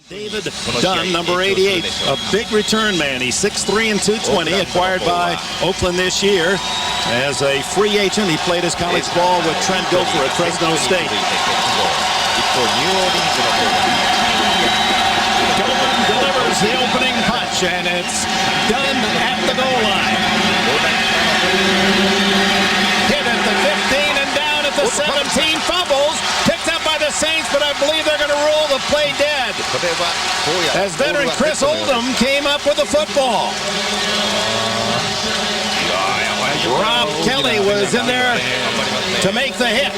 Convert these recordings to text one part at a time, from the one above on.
David Dunn, number 88, a big return man. He's 6'3" and 220, acquired by Oakland this year. As a free agent, he played his college ball with Trent Gopher at Fresno State. Dunn delivers the opening punch, and it's Dunn at the goal line. Hit at the 15 and down at the 17, fumbles. Picked up by the Saints, but I believe they're going to rule the play dead. As veteran Chris Oldham came up with the football. Rob Kelly was in there to make the hit.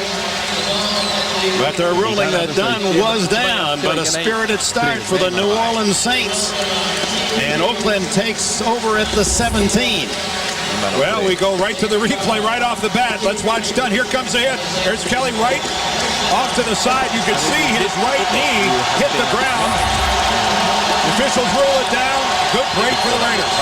But they're ruling that Dunn was down, but a spirited start for the New Orleans Saints. And Oakland takes over at the 17. Well, we go right to the replay right off the bat. Let's watch Dunn. Here comes the hit. There's Kelly right off to the side. You can see his right knee hit the ground. The officials rule it down. Good break for the Raiders.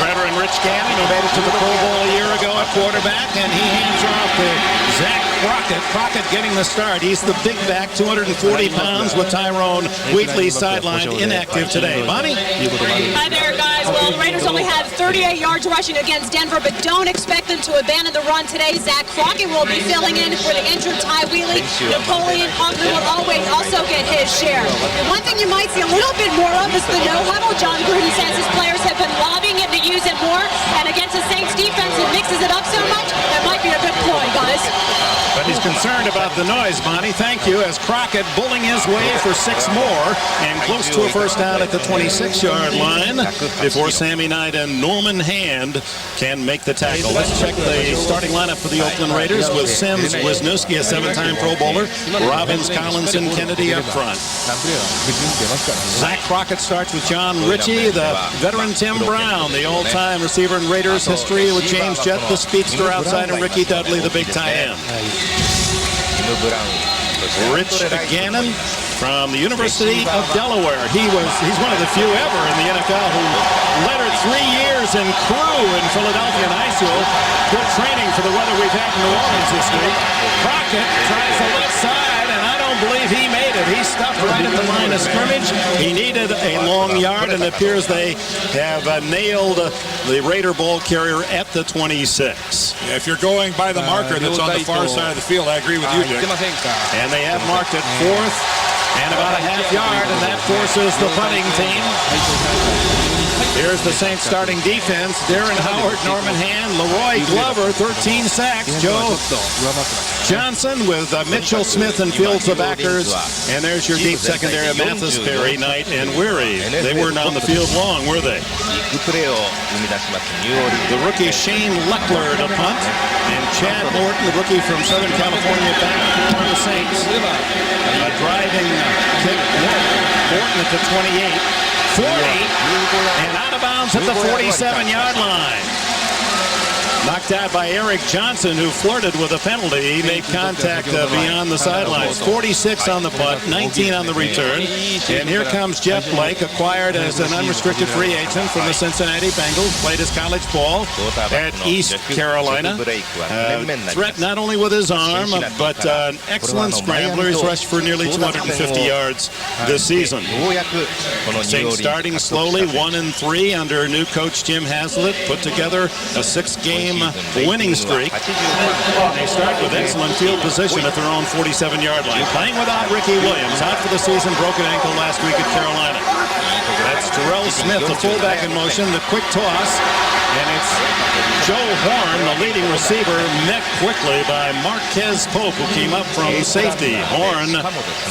Veteran Rich Gannon, who made it to the Pro Bowl a year ago at quarterback, and he hands off to Zach Crockett. Crockett getting the start. He's the big back, 240 pounds, with Tyrone Wheatley sidelined inactive today. Bonnie? Hi there, guys. Well, the Raiders only had 38 yards rushing against Denver, but don't expect them to abandon the run today. Zach Crockett will be filling in for the injured Ty Wheatley. Napoleon Humphrey will always also get his share. The one thing you might see a little bit more of is the no-huddle. John Gruden says his players have been lobbying him to use it more, and against the Saints defense that mixes it up so much, that might be a good ploy, guys. But he's concerned about the noise, Bonnie. Thank you. As Crockett bulling his way for 6 more and close to a first down at the 26-yard line before Sammy Knight and Norman Hand can make the tackle. Let's check the starting lineup for the Oakland Raiders with Sims, Wisniewski, a 7-time Pro Bowler, Robbins, Collinson, Kennedy up front. Zach Crockett starts with John Ritchie, the veteran Tim Brown, the all-time receiver in Raiders history, with James Jett, the speedster outside, and Ricky Dudley, the big tight end. Rich Gannon from the University of Delaware. He's one of the few ever in the NFL who lettered 3 years in crew in Philadelphia and high school. Good training for the weather we've had in New Orleans this week. Crockett tries the left side, and I don't believe he made it. He stopped right at the line of scrimmage. He needed a long yard, and it appears they have nailed the Raider ball carrier at the 26. Yeah, if you're going by the marker that's on the far side of the field, I agree with you, Dick. And they have marked it 4th and about a half yard, and that forces the punting team. Here's the Saints starting defense. Darren Howard, Norman Hand, Leroy Glover, 13 sacks. Joe Johnson with Mitchell Smith and Fields the backers. And there's your deep secondary, Mathis, Perry, Knight, and Weary. They weren't on the field long, were they? The rookie Shane Leckler to punt, and Chad Morton, the rookie from Southern California, back for the Saints. A driving kick, Morton at the 28. 40, and out of bounds at the 47-yard line. Knocked out by Eric Johnson, who flirted with a penalty. He made contact beyond the sidelines. 46 on the punt, 19 on the return. And here comes Jeff Blake, acquired as an unrestricted free agent from the Cincinnati Bengals. Played his college ball at East Carolina. Threat not only with his arm, but an excellent scrambler. He's rushed for nearly 250 yards this season. Saints starting slowly, 1-3 under new coach Jim Haslett. Put together a 6-game winning streak. They start with excellent field position at their own 47-yard line. Playing without Ricky Williams, out for the season, broken ankle last week at Carolina. That's Terrell Smith, the fullback in motion, the quick toss, and it's Joe Horn, the leading receiver, met quickly by Marquez Pope, who came up from safety. Horn,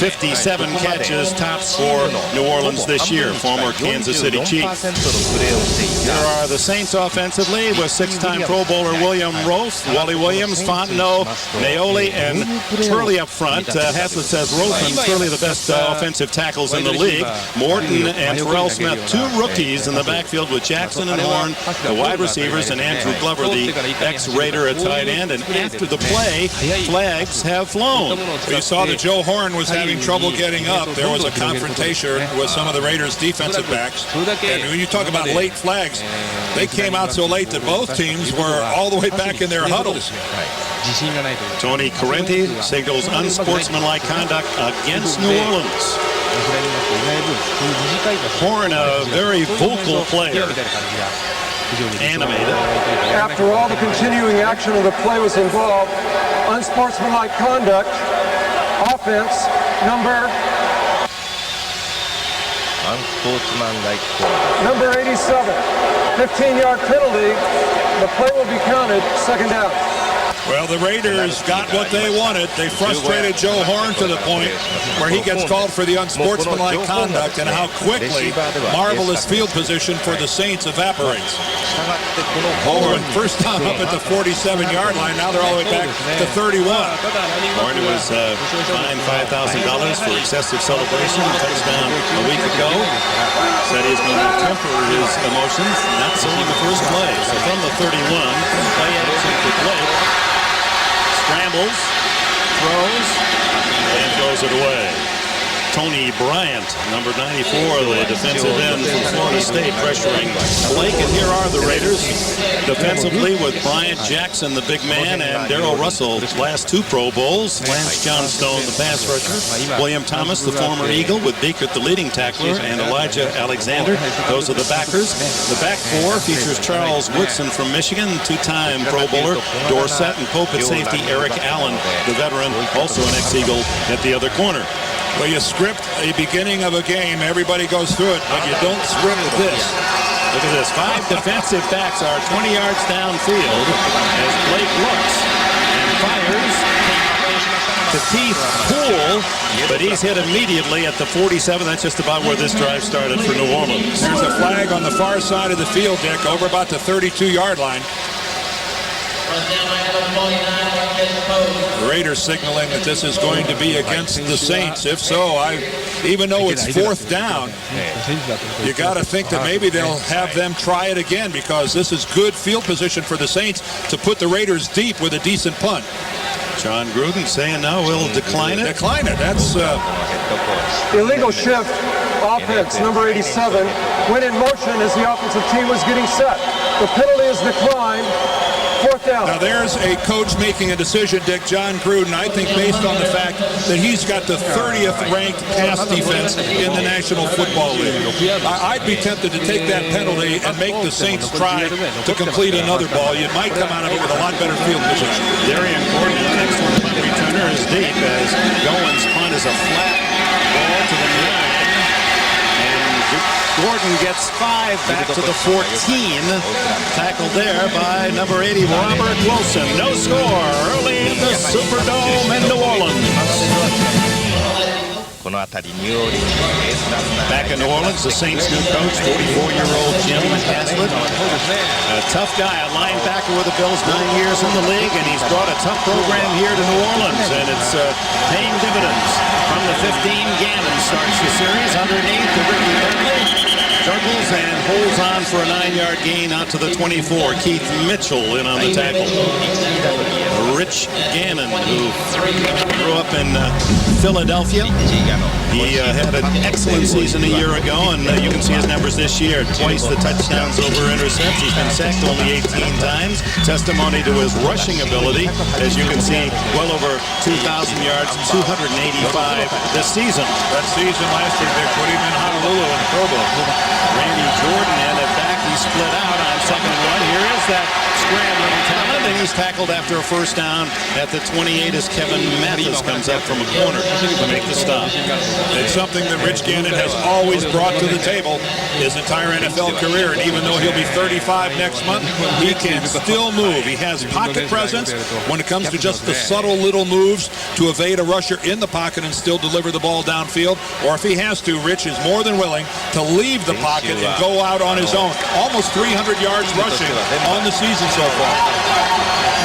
57 catches, tops for New Orleans this year, former Kansas City Chief. Here are the Saints offensively with 6-time Pro Bowler William Roth, Wally Williams, Fontenot, Naoli, and Turley up front. Haslett says Roth and Turley the best offensive tackles in the league. Morton and Terrell Smith, 2 rookies in the backfield with Jackson and Horn, the wide receivers, and Andrew Glover, the ex-Raider at tight end. And after the play, flags have flown. We saw that Joe Horn was having trouble getting up. There was a confrontation with some of the Raiders' defensive backs. And when you talk about late flags, they came out so late that both teams were all the way back in their huddles. Tony Correnti signals unsportsmanlike conduct against New Orleans. Horn, a very vocal player. Animated. After all the continuing action of the play was involved, unsportsmanlike conduct, offense, number 87, 15-yard penalty. The play will be counted, second down. Well, the Raiders got what they wanted. They frustrated Joe Horn to the point where he gets called for the unsportsmanlike conduct, and how quickly marvelous field position for the Saints evaporates. Horn, first time up at the 47-yard line. Now they're all the way back to 31. Horn was fined $5,000 for excessive celebration, touchdown a week ago. Said he's going to temper his emotions, not so in the first play. So from the 31, play action to Blake. Scrambles, throws, and throws it away. Tony Bryant, number 94, the defensive end from Florida State, pressuring Blake. And here are the Raiders defensively with Bryant Jackson, the big man, and Darrell Russell, last two Pro Bowls. Lance Johnstone, the pass rusher. William Thomas, the former Eagle, with Beekert, the leading tackler, and Elijah Alexander. Those are the backers. The back four features Charles Woodson from Michigan, two-time Pro Bowler. Dorsett and Pope at safety. Eric Allen, the veteran, also an ex-Eagle, at the other corner. Well, you script a beginning of a game, everybody goes through it, but you don't script this. Look at this. 5 defensive backs are 20 yards downfield as Blake looks and fires to Keith Poole, but he's hit immediately at the 47. That's just about where this drive started for New Orleans. There's a flag on the far side of the field, Dick, over about the 32-yard line. The Raiders signaling that this is going to be against the Saints. If so, even though it's fourth down, you got to think that maybe they'll have them try it again, because this is good field position for the Saints to put the Raiders deep with a decent punt. John Gruden saying no, we'll decline it. Decline it. That's Illegal shift, offense, number 87, went in motion as the offensive team was getting set. The penalty is declined. Fourth down. Now there's a coach making a decision, Dick, John Gruden, I think based on the fact that he's got the 30th ranked pass defense in the National Football League. I'd be tempted to take that penalty and make the Saints try to complete another ball. You might come out of it with a lot better field position. Very important. The next one, the returner is deep as Goins' punt is a flat ball to the 9. Gordon gets 5 back to the 14. Tackled there by number 80, Robert Wilson. No score early in the Superdome in New Orleans. Back in New Orleans, the Saints' new coach, 44-year-old Jim Haslett. A tough guy, a linebacker with the Bills, 9 years in the league, and he's brought a tough program here to New Orleans, and it's paying dividends. From the 15, Gannon starts the series underneath the Ricky Bentley. Juggles and holds on for a 9-yard gain out to the 24. Keith Mitchell in on the tackle. Rich Gannon, who grew up in Philadelphia. He had an excellent season a year ago, and you can see his numbers this year. Twice the touchdowns over intercepts. He's been sacked only 18 times. Testimony to his rushing ability. As you can see, well over 2,000 yards, 285 this season. That season last year, they put him in Honolulu in the Pro Bowl. Randy Jordan and at back, he split out on second and 1. Here is that scrambling talent, and he's tackled after a first down at the 28 as Kevin Mathis comes up from a corner to make the stop. It's something that Rich Gannon has always brought to the table his entire NFL career, and even though he'll be 35 next month, he can still move. He has pocket presence when it comes to just the subtle little moves to evade a rusher in the pocket and still deliver the ball downfield, or if he has to, Rich is more than willing to leave the pocket and go out on his own. Almost 300 yards rushing on the season so far.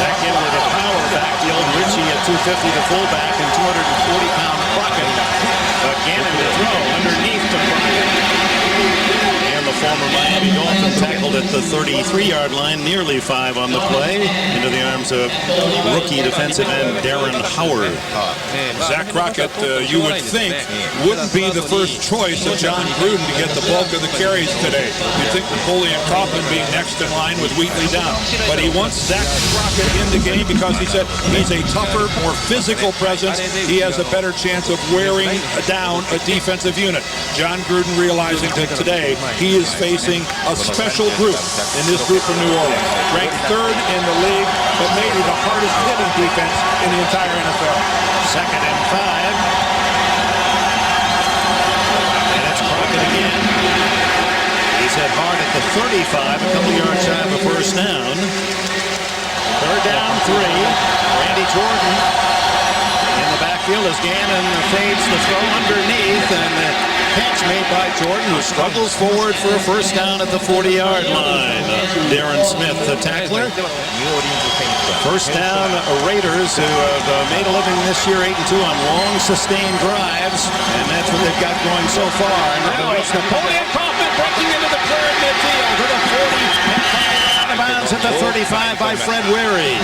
Back in with a power backfield. Richie at 250 to fullback and 240-pound Crockett. But Gannon to throw underneath the Crockett. And the former Miami Dolphin, tackled at the 33-yard line, nearly 5 on the play, into the arms of rookie defensive end Darren Howard. Zach Crockett, you would think, wouldn't be the first choice of John Gruden to get the bulk of the carries today. You'd think Napoleon Kaufman being next in line with Wheatley down. But he wants Zach Crockett in the game because he said he's a tougher, more physical presence. He has a better chance of wearing down a defensive unit. John Gruden realizing that today he is facing a special group in this group from New Orleans. Ranked 3rd in the league, but maybe the hardest hitting defense in the entire NFL. 2nd and 5. And it's Crockett again. He's hit hard at the 35, a couple yards shy of a first down. 3rd down, 3. Randy Jordan in the backfield as Gannon fades the throw underneath, and the catch made by Jordan, who struggles forward for a first down at the 40-yard line. Darren Smith, the tackler. First down, Raiders, who have made a living this year 8-2 on long sustained drives, and that's what they've got going so far. And now it's Napoleon Kaufman breaking into the clear midfield to the 40, and out of bounds at the 35 by Fred Weary.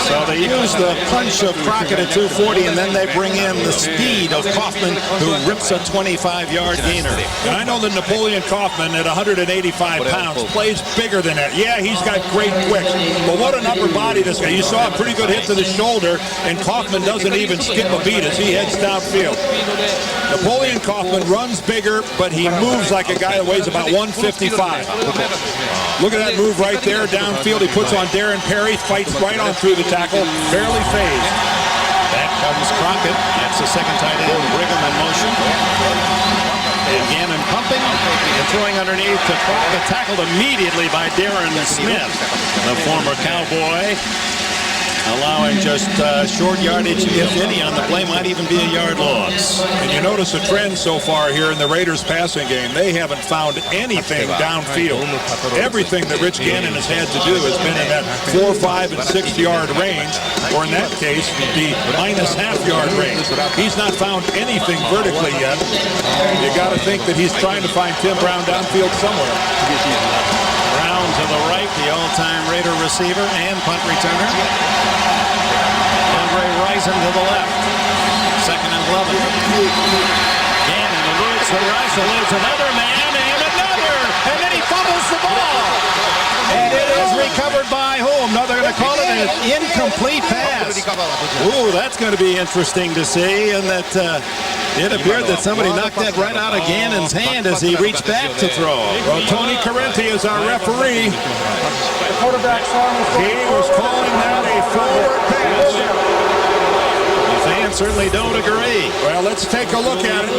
So they use the punch of Crockett at 240, and then they bring in the speed of Kaufman, who rips a 25-yard gainer. And I know that Napoleon Kaufman at 185 pounds plays bigger than that. Yeah, he's got great quicks, but what an upper body this guy. You saw a pretty good hit to the shoulder, and Kaufman doesn't even skip a beat as he heads downfield. Napoleon Kaufman runs bigger, but he moves like a guy that weighs about 155. Look at that move right there downfield. He puts on Darren Perry, fights right on through the tackle, barely phased. Back comes Crockett. That's the second tight end, Brigham in motion. And Gannon pumping and throwing underneath to Crockett, tackled immediately by Darren Smith, the former Cowboy. Allowing just short yardage, if any, on the play. Might even be a yard loss. And you notice a trend so far here in the Raiders passing game. They haven't found anything downfield. Everything that Rich Gannon has had to do has been in that 4, 5, and 6-yard range, or in that case, the minus half-yard range. He's not found anything vertically yet. You got to think that he's trying to find Tim Brown downfield somewhere. Brown to the right, the all-time Raider receiver and punt returner. Andre Rison to the left. 2nd and 11. Gannon eludes the rush, eludes another man, and another! And then he fumbles the ball! And it is recovered by whom? No, they're going to call it an incomplete pass. Ooh, that's going to be interesting to see, and that it appeared that somebody knocked that right out of Gannon's hand as he reached back to throw. Well, Tony Correnti is our referee. The quarterback's arm was He was calling that a forward pass. The fans certainly don't agree. Well, let's take a look at it.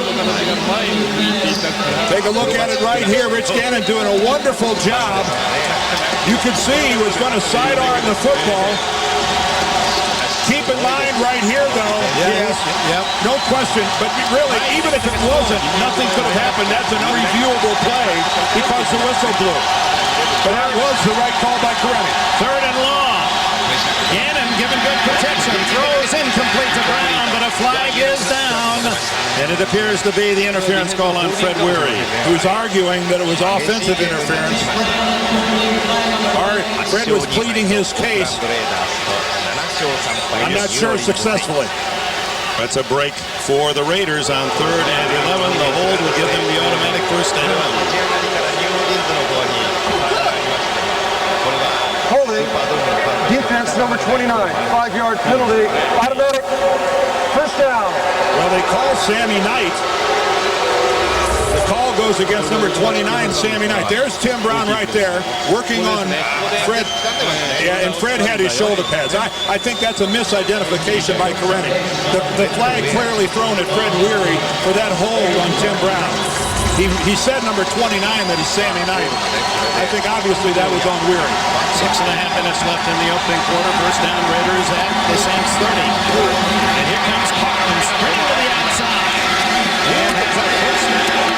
Take a look at it right here. Rich Gannon doing a wonderful job. You could see he was going to sidearm the football. Keep in mind right here, though, yes, no question, but really, even if it wasn't, nothing could have happened. That's an unreviewable play because the whistle blew. But that was the right call by Correnti. 3rd and long. Gannon given good protection, throws incomplete to Brown, but a flag is down. And it appears to be the interference call on Fred Weary, who's arguing that it was offensive interference. Fred was pleading his case. I'm not sure successfully. That's a break for the Raiders on 3rd and 11. The hold will give them the automatic first down. holding. Defense number 29. 5-yard penalty. Automatic first down. Well, they call Sammy Knight. The call goes against number 29, Sammy Knight. There's Tim Brown right there working on Fred. Yeah, and Fred had his shoulder pads. I think that's a misidentification by Correnti. The flag clearly thrown at Fred Weary for that hold on Tim Brown. He said number 29 that is Sammy Knight. I think obviously that was on Weary. 6.5 minutes left in the opening quarter. First down, Raiders at the Saints 30. And here comes Kaufman sprinting to the outside. And it's a first down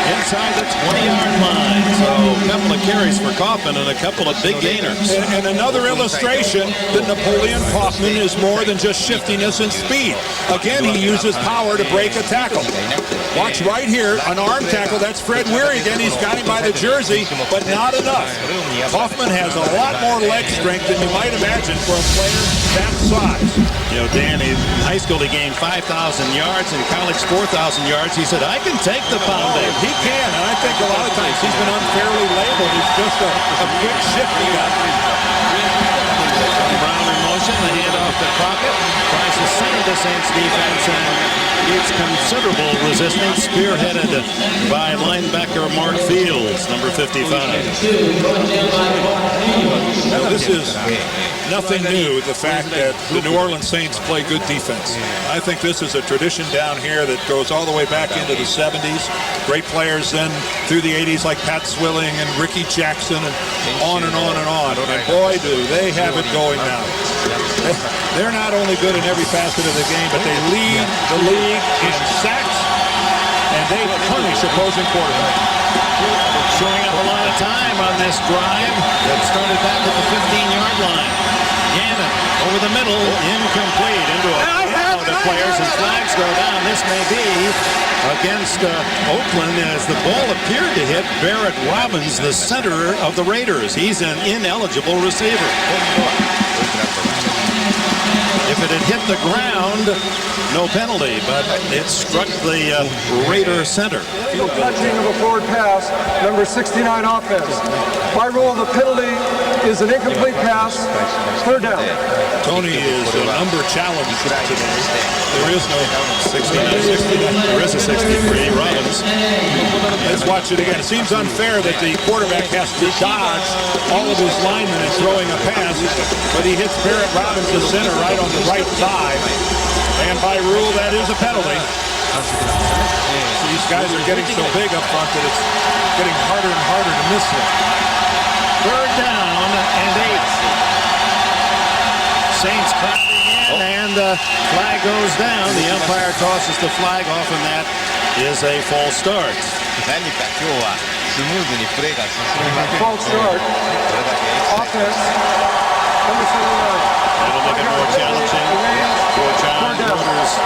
inside the 20-yard line. So a couple of carries for Kaufman and a couple of big gainers. And another illustration that Napoleon Kaufman is more than just shiftiness and speed. Again, he uses power to break a tackle. Watch right here, an arm tackle. That's Fred Weary again. He's got him by the jersey, but not enough. Hoffman has a lot more leg strength than you might imagine for a player that size. You know, Dan, in high school he gained 5,000 yards, in college 4,000 yards. He said, I can take the pounding. He can, and I think a lot of times he's been unfairly labeled. He's just a quick, shifty guy. Brown in motion, the handoff to Crockett. Tries to center the Saints defense and gets considerable resistance, spearheaded by linebacker Mark Fields, number 55. Now, this is nothing new, the fact that the New Orleans Saints play good defense. I think this is a tradition down here that goes all the way back into the 70s. Great players then through the 80s like Pat Swilling and Ricky Jackson and on and on and on. And boy, do they have it going now. They're not only good in every facet of the game, but they lead the league in sacks and they punish opposing quarterbacks. Showing up a lot of time on this drive that started back at the 15-yard line. Gannon over the middle, incomplete into a crowd of players, and flags go down. This may be against Oakland as the ball appeared to hit Barrett Robbins, the center of the Raiders. He's an ineligible receiver. If it had hit the ground, no penalty, but it struck the Raider center. Touching of a forward pass, number 69 offense. By rule, the penalty is an incomplete pass, third down. Tony is a number challenge today. There is no 69. There is a 63, Robbins. Let's watch it again. It seems unfair that the quarterback has to dodge all of his linemen in throwing a pass, but he hits Barrett Robbins, the center, right on the right thigh. And by rule, that is a penalty. These guys are getting so big up front that it's getting harder and harder to miss them. Third down and 8. Saints crowding in, and the flag goes down. The umpire tosses the flag off, and that is a false start. False start. Offense, number 79. That'll make it more challenging for John Porter's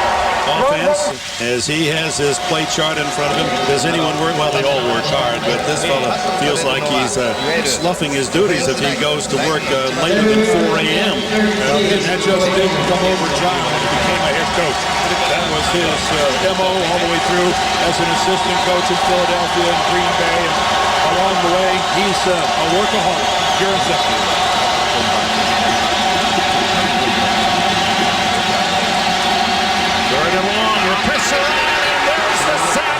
offense as he has his play chart in front of him. Does anyone work? Well, they all work hard, but this fella feels like he's sloughing his duties if he goes to work later than 4 a.m. And that just didn't come over John when he became a head coach. That was his MO all the way through as an assistant coach in Philadelphia and Green Bay. And along the way, he's a workaholic, pure and simple. Third and long, the pressure on, and there's the sack.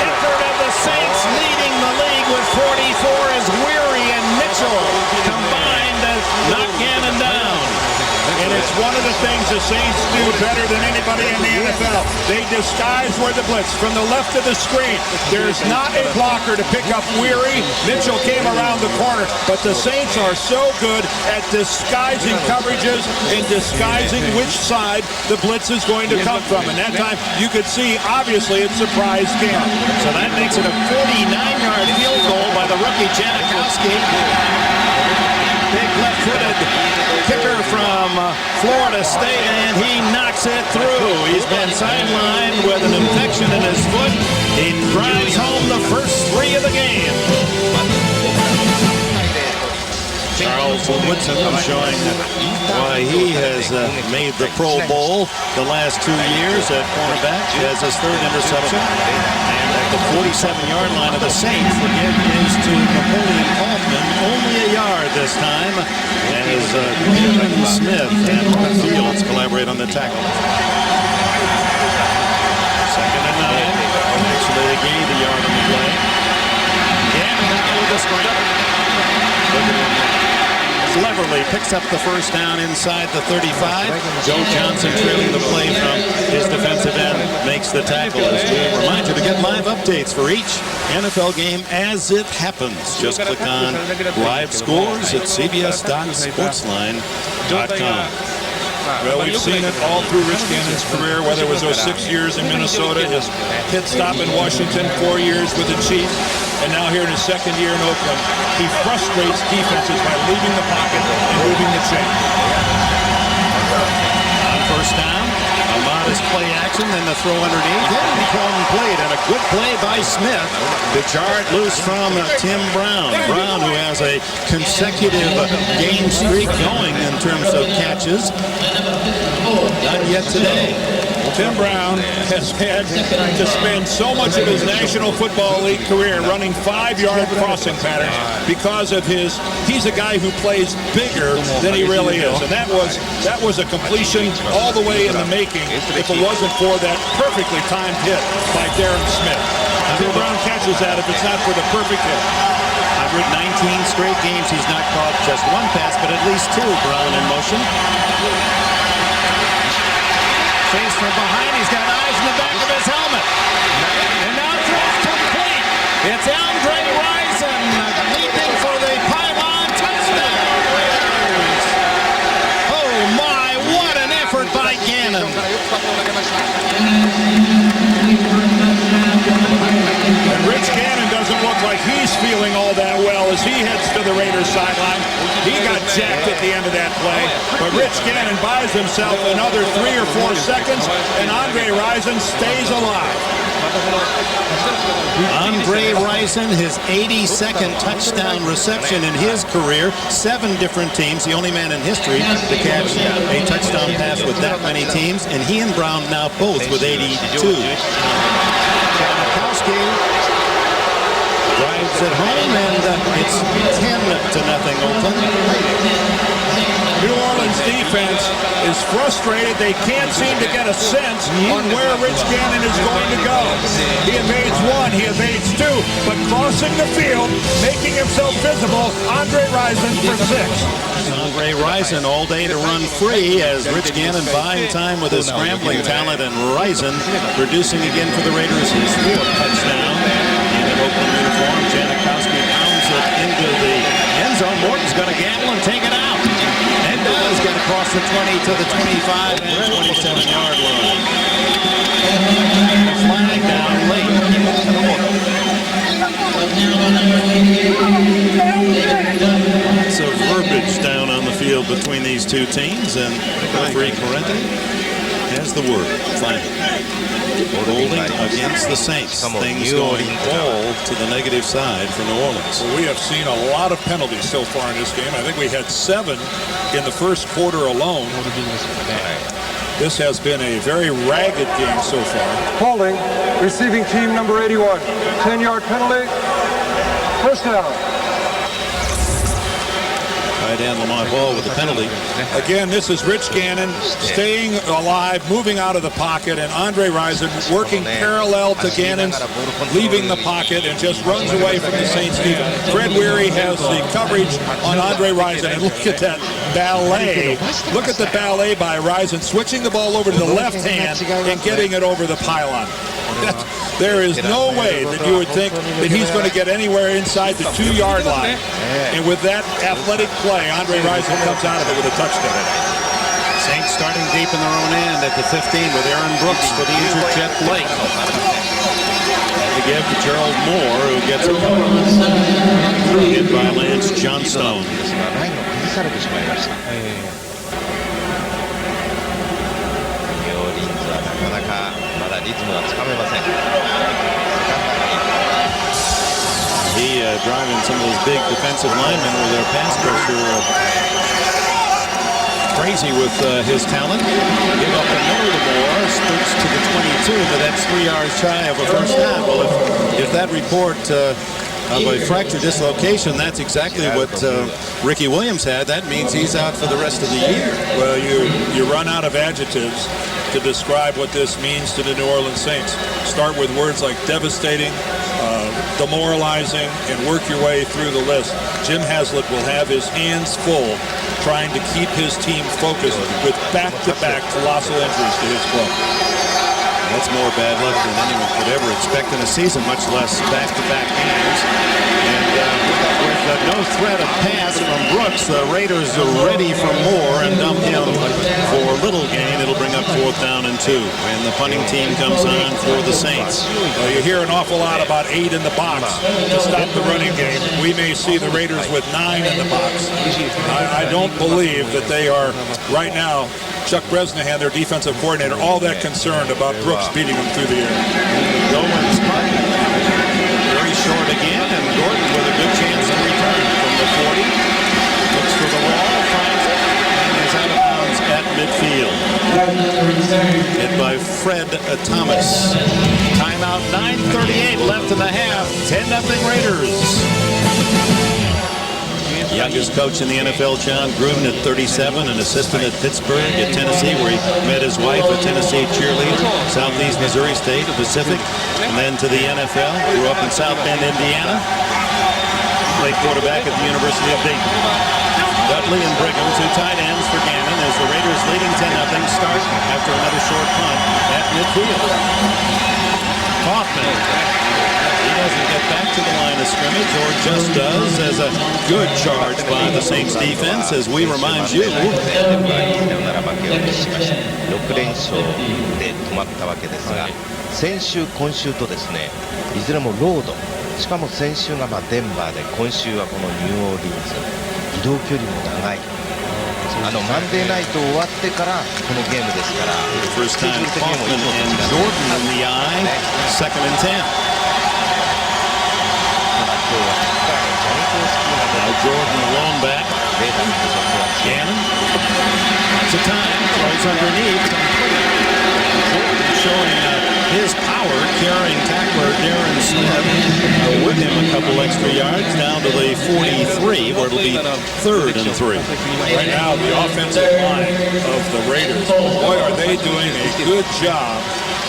Effort of the Saints leading the league with 44 as Weary and Mitchell combined to knock Gannon down. And it's one of the things the Saints do better than anybody in the NFL. They disguise where the blitz from the left of the screen. There's not a blocker to pick up Weary. Mitchell came around the corner, but the Saints are so good at disguising coverages and disguising which side the blitz is going to come from. And that time you could see, obviously, it surprised Gannon. So that makes it a 49-yard field goal by the rookie Janikowski. Big left-footed kicker from Florida State, and he knocks it through. He's been sidelined with an infection in his foot. He drives home the first 3 of the game. Charles Woodson showing why he has made the Pro Bowl the last 2 years at cornerback. He has his 3rd interception. And at the 47-yard line of the Saints, the give is to Napoleon Hoffman. Only a yard this time. As Kevin Smith and Mark Fields collaborate on the tackle. 2nd and 9. Actually, they gained a yard on the play. Gannon with the screen. Cleverly picks up the first down inside the 35. Joe Johnson trailing the play from his defensive end makes the tackle. As we remind you to get live updates for each NFL game as it happens. Just click on live scores at cbs.sportsline.com. Well, we've seen it all through Rich Gannon's career, whether it was those 6 years in Minnesota, his pit stop in Washington, 4 years with the Chiefs, and now here in his 2nd year in Oakland. He frustrates defenses by leaving the pocket and moving the chain. On 1st first down. A modest play action, then the throw underneath. Then complete, and a good play by Smith to jar it loose from Tim Brown. Brown, who has a consecutive game streak going in terms of catches. Not yet today. Tim Brown has had to spend so much of his National Football League career running 5-yard crossing patterns because of he's a guy who plays bigger than he really is. And that was a completion all the way in the making if it wasn't for that perfectly timed hit by Darren Smith. Tim Brown catches that if it's not for the perfect hit. 119 straight games he's not caught just one pass, but at least two. Brown in motion. Face from behind, he's got eyes in the back of his helmet. And now throws complete. It's Andre Rison leaping for the pylon touchdown. Oh my, what an effort by Gannon. And Rich Gannon doesn't look like he's feeling all that well as he heads to the Raiders sideline. He got jacked at the end of that play, but Rich Gannon buys himself another 3 or 4 seconds, and Andre Rison stays alive. Andre Rison, his 82nd touchdown reception in his career. 7 different teams, the only man in history to catch a touchdown pass with that many teams, and he and Brown now both with 82. Janikowski drives it home, and it's 10-0 Oakland. New Orleans defense is frustrated. They can't seem to get a sense on where Rich Gannon is going to go. He evades 1, he evades 2, but crossing the field, making himself visible, Andre Rison for 6. Andre Rison all day to run free as Rich Gannon buying time with his scrambling talent, and Rison producing again for the Raiders his 4th touchdown. In an Oakland uniform, Janikowski pounds it into the end zone. Morton's going to gamble and take it out. And does get across the 20 to the 25 and 27-yard line. Flag down late. Lots of verbiage down on the field between these two teams, and referee Corrente has the word. Finally. Holding against the Saints. Things going all to the negative side for New Orleans. Well, we have seen a lot of penalties so far in this game. I think we had 7 in the first quarter alone. This has been a very ragged game so far. Holding, receiving team number 81. 10-yard penalty. First down. Tight end Lamont Hall with the penalty. Again, this is Rich Gannon staying alive, moving out of the pocket, and Andre Rison working parallel to Gannon's, leaving the pocket, and just runs away from the Saints defense. Fred Weary has the coverage on Andre Rison, and look at that ballet. Look at the ballet by Rison, switching the ball over to the left hand and getting it over the pylon. There is no way that you would think that he's going to get anywhere inside the 2-yard line. And with that athletic play, Andre Rison comes out of it with a touchdown. Saints starting deep in their own end at the 15 with Aaron Brooks for the injured Jet Blake. And to give to Gerald Moore, who gets a hit by Lance Johnstone. He driving some of those big defensive linemen with their pass pressure crazy with his talent. Give up the middle to Moore, spurts to the 22, but that's 3 yards shy of a first down. Well, if that report of a fracture dislocation, that's exactly what Ricky Williams had. That means he's out for the rest of the year. Well, you run out of adjectives to describe what this means to the New Orleans Saints. Start with words like devastating, demoralizing, and work your way through the list. Jim Haslett will have his hands full trying to keep his team focused with back-to-back colossal injuries to his club. That's more bad luck than anyone could ever expect in a season, much less back-to-back games. And with got no threat of pass from Brooks. The Raiders are ready for more and dump him for little gain. It'll bring up 4th down and 2. And the punting team comes on for the Saints. Well, you hear an awful lot about 8 in the box to stop the running game. We may see the Raiders with 9 in the box. I don't believe that they are right now, Chuck Bresnahan, their defensive coordinator, all that concerned about Brooks beating them through the air. Owens punt. Very short again, and Gordon with a good chance in return from the 40. Looks for the wall, finds it, and is out of bounds at midfield. Hit by Fred Thomas. Timeout, 9:38 left in the half. 10-0 Raiders. Youngest coach in the NFL, John Gruden, at 37, an assistant at Pittsburgh, at Tennessee, where he met his wife, a Tennessee cheerleader, Southeast Missouri State, Pacific, and then to the NFL. Grew up in South Bend, Indiana. Played quarterback at the University of Dayton. Dudley and Brigham, 2 tight ends for Gannon, as the Raiders leading 10-0 start after another short punt at midfield. Kaufman. He doesn't get back to the line of scrimmage, or just does, as a good charge by the Saints defense, as we remind you. 6連勝で止まったわけですが、先週、今週とですね、いずれもロード、しかも先週がデンバーで、今週はこのニューオーリンズ、移動距離も長い。マンデーナイト終わってからこのゲームですから、First time Kaufman and Jordan in the eye, 2nd and 10. Now Jordan alone back. Gannon. It's a time. Throws underneath. Jordan showing his power, carrying tackler Darren Smith with him a couple extra yards down to the 43, where it'll be 3rd and 3. Right now, the offensive line of the Raiders, boy, are they doing a good job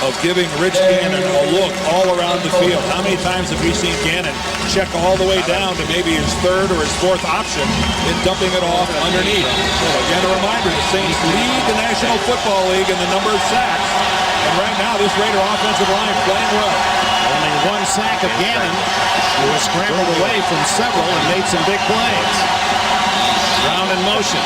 of giving Rich Gannon a look all around the field. How many times have we seen Gannon check all the way down to maybe his 3rd or his 4th option in dumping it off underneath? Again, a reminder, the Saints lead the National Football League in the number of sacks. And right now, this Raider offensive line playing well. Only 1 sack of Gannon, who was scrambled away from several and made some big plays. Brown in motion.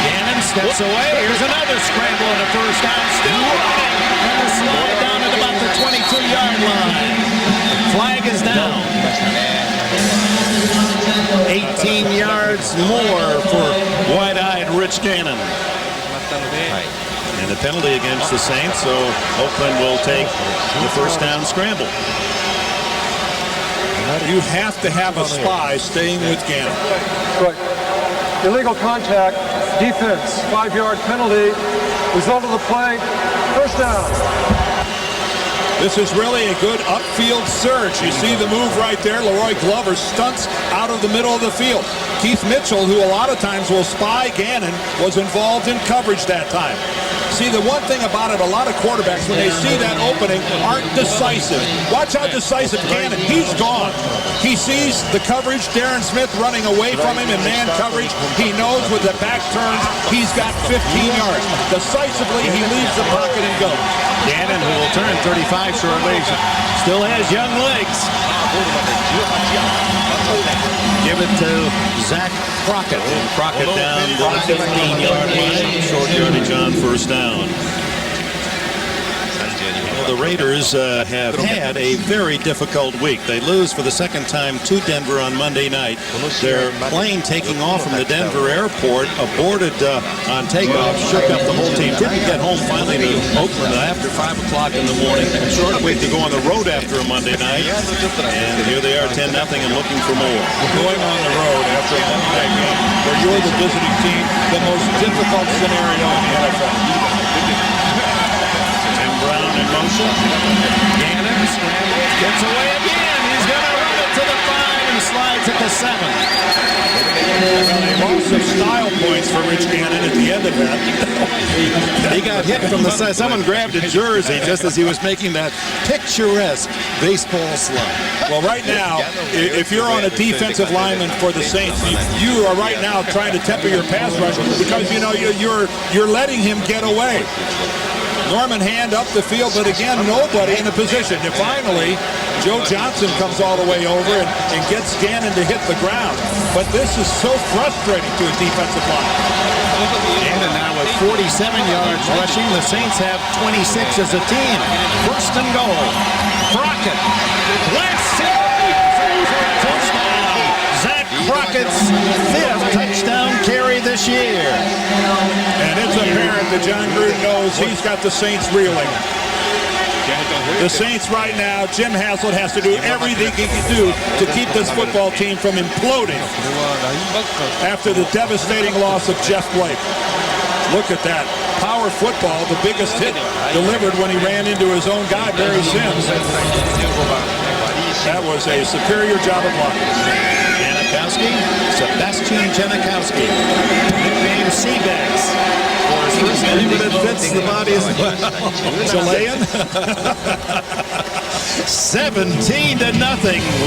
Gannon steps away. Here's another scramble and a first down. Still running. And a slide down at about the 22-yard line. Flag is down. 18 yards more for wide-eyed Rich Gannon. And a penalty against the Saints, so Oakland will take the first down scramble. You have to have a spy staying with Gannon. Right. Illegal contact, defense, 5-yard penalty. Result of the play, first down. This is really a good upfield surge. You see the move right there. Leroy Glover stunts out of the middle of the field. Keith Mitchell, who a lot of times will spy Gannon, was involved in coverage that time. See, the one thing about it, a lot of quarterbacks, when they see that opening, aren't decisive. Watch how decisive Gannon, he's gone. He sees the coverage, Darren Smith running away from him in man coverage. He knows with the back turns, he's got 15 yards. Decisively, he leaves the pocket and goes. Gannon, who will turn 35 shortly, still has young legs. Give it to Zach Crockett. Crockett down to the 15-yard line. Short yardage on first down. Well, the Raiders have had a very difficult week. They lose for the second time to Denver on Monday night. Their plane taking off from the Denver airport, aborted on takeoff, shook up the whole team. Didn't get home finally to Oakland after 5 o'clock in the morning. Short week to go on the road after a Monday night. And here they are 10-0 and looking for more. Going on the road after a Monday night game where you're the visiting team, the most difficult scenario in the NFL. Brown in motion. Gannon scrambles, gets away again. He's going to run it to the 5 and slides at the 7. A loss of style points for Rich Gannon at the end of that. He got hit from the side. Someone grabbed a jersey just as he was making that picturesque baseball slide. Well, right now, if you're on a defensive lineman for the Saints, you are right now trying to temper your pass rush because, you know, you're letting him get away. Norman hand up the field, but again, nobody in a position. And finally, Joe Johnson comes all the way over and gets Gannon to hit the ground. But this is so frustrating to a defensive line. Gannon now with 47 yards rushing. The Saints have 26 as a team. First and goal. Crockett. Blast it. First down. Zach Crockett's 5th touchdown carry this year. And it's apparent that John Gruden knows he's got the Saints reeling. The Saints right now, Jim Haslett has to do everything he can do to keep this football team from imploding after the devastating loss of Jeff Blake. Look at that. Power football, the biggest hit delivered when he ran into his own guy, Barry Sims. That was a superior job of blocking. Janikowski, Sebastian Janikowski, nicknamed Seabass. For his first name, but it fits the body as well. Chilean. 17-0.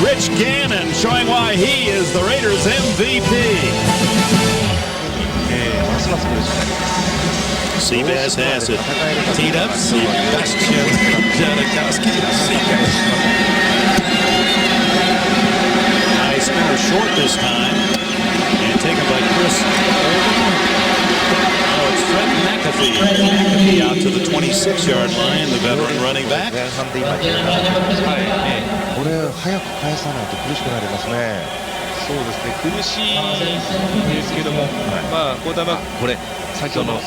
Rich Gannon showing why he is the Raiders MVP. Seabass has it. Teed up. Sebastian Janikowski. High spinner short this time. And taken by Chris Oldham. Oh, it's Fred McAfee. McAfee out to the 26-yard line, the veteran running back. これ早く返さないと苦しくなりますね。そうですね、苦しいんですけども、まあ、これ、先ほど、ご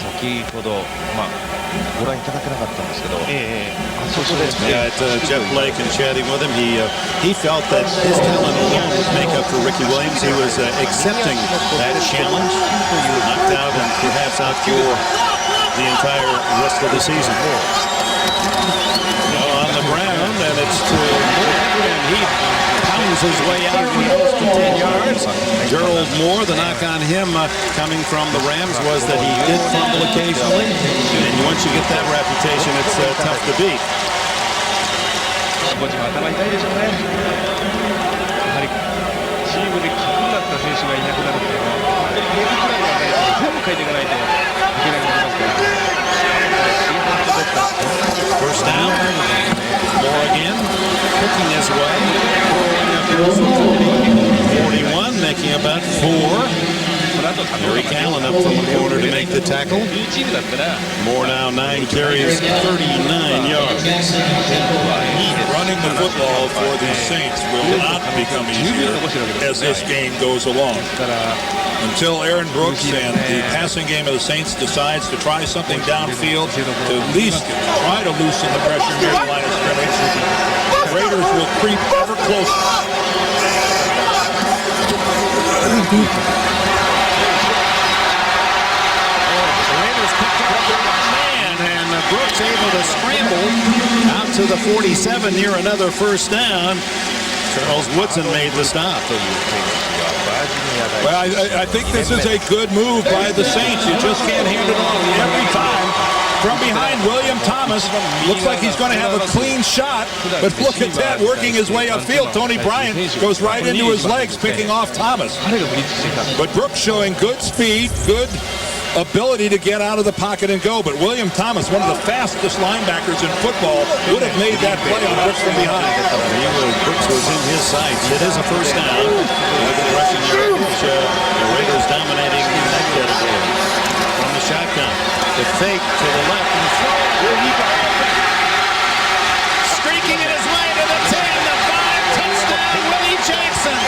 覧いただけなかったんですけど、Yeah, Jeff Blake and chatting with him, he felt that his talent alone would make up for Ricky Williams. He was accepting that challenge, knocked out and perhaps out for the entire rest of the season. On the ground, and it's to Moore, and he pounds his way out for close to 10 yards. Gerald Moore, the knock on him coming from the Rams was that he did fumble occasionally, and once you get that reputation, it's tough to beat. コーチも頭痛いでしょうね。やはりチームでキーになった選手がいなくなるっていうのは、ゲームプランが全部変えていかないといけなくなりますから。First down, Moore again, cooking his way, rolling up 41, making about 4. Eric Allen up from the corner to make the tackle. Moore now 9 carries, 39 yards. Running the football for the Saints will not become easier as this game goes along. Until Aaron Brooks and the passing game of the Saints decides to try something downfield to at least try to loosen the pressure near the line of scrimmage, the Raiders will creep ever closer. Brooks able to scramble out to the 47 near another first down. Charles Woodson made the stop. Well, I think this is a good move by the Saints. You just can't hand it off every time. From behind, William Thomas looks like he's going to have a clean shot, but look at that, working his way upfield. Tony Bryant goes right into his legs, picking off Thomas. But Brooks showing good speed, good ability to get out of the pocket and go, but William Thomas, one of the fastest linebackers in football, would have made that play on Brooks from behind. Brooks was in his sights. It is a first down. Look at the rushing yardage. The Raiders dominating in that category. From the shotgun, the fake to the left and throw. Streaking it his way to the 10, the 5, touchdown, Willie Jackson.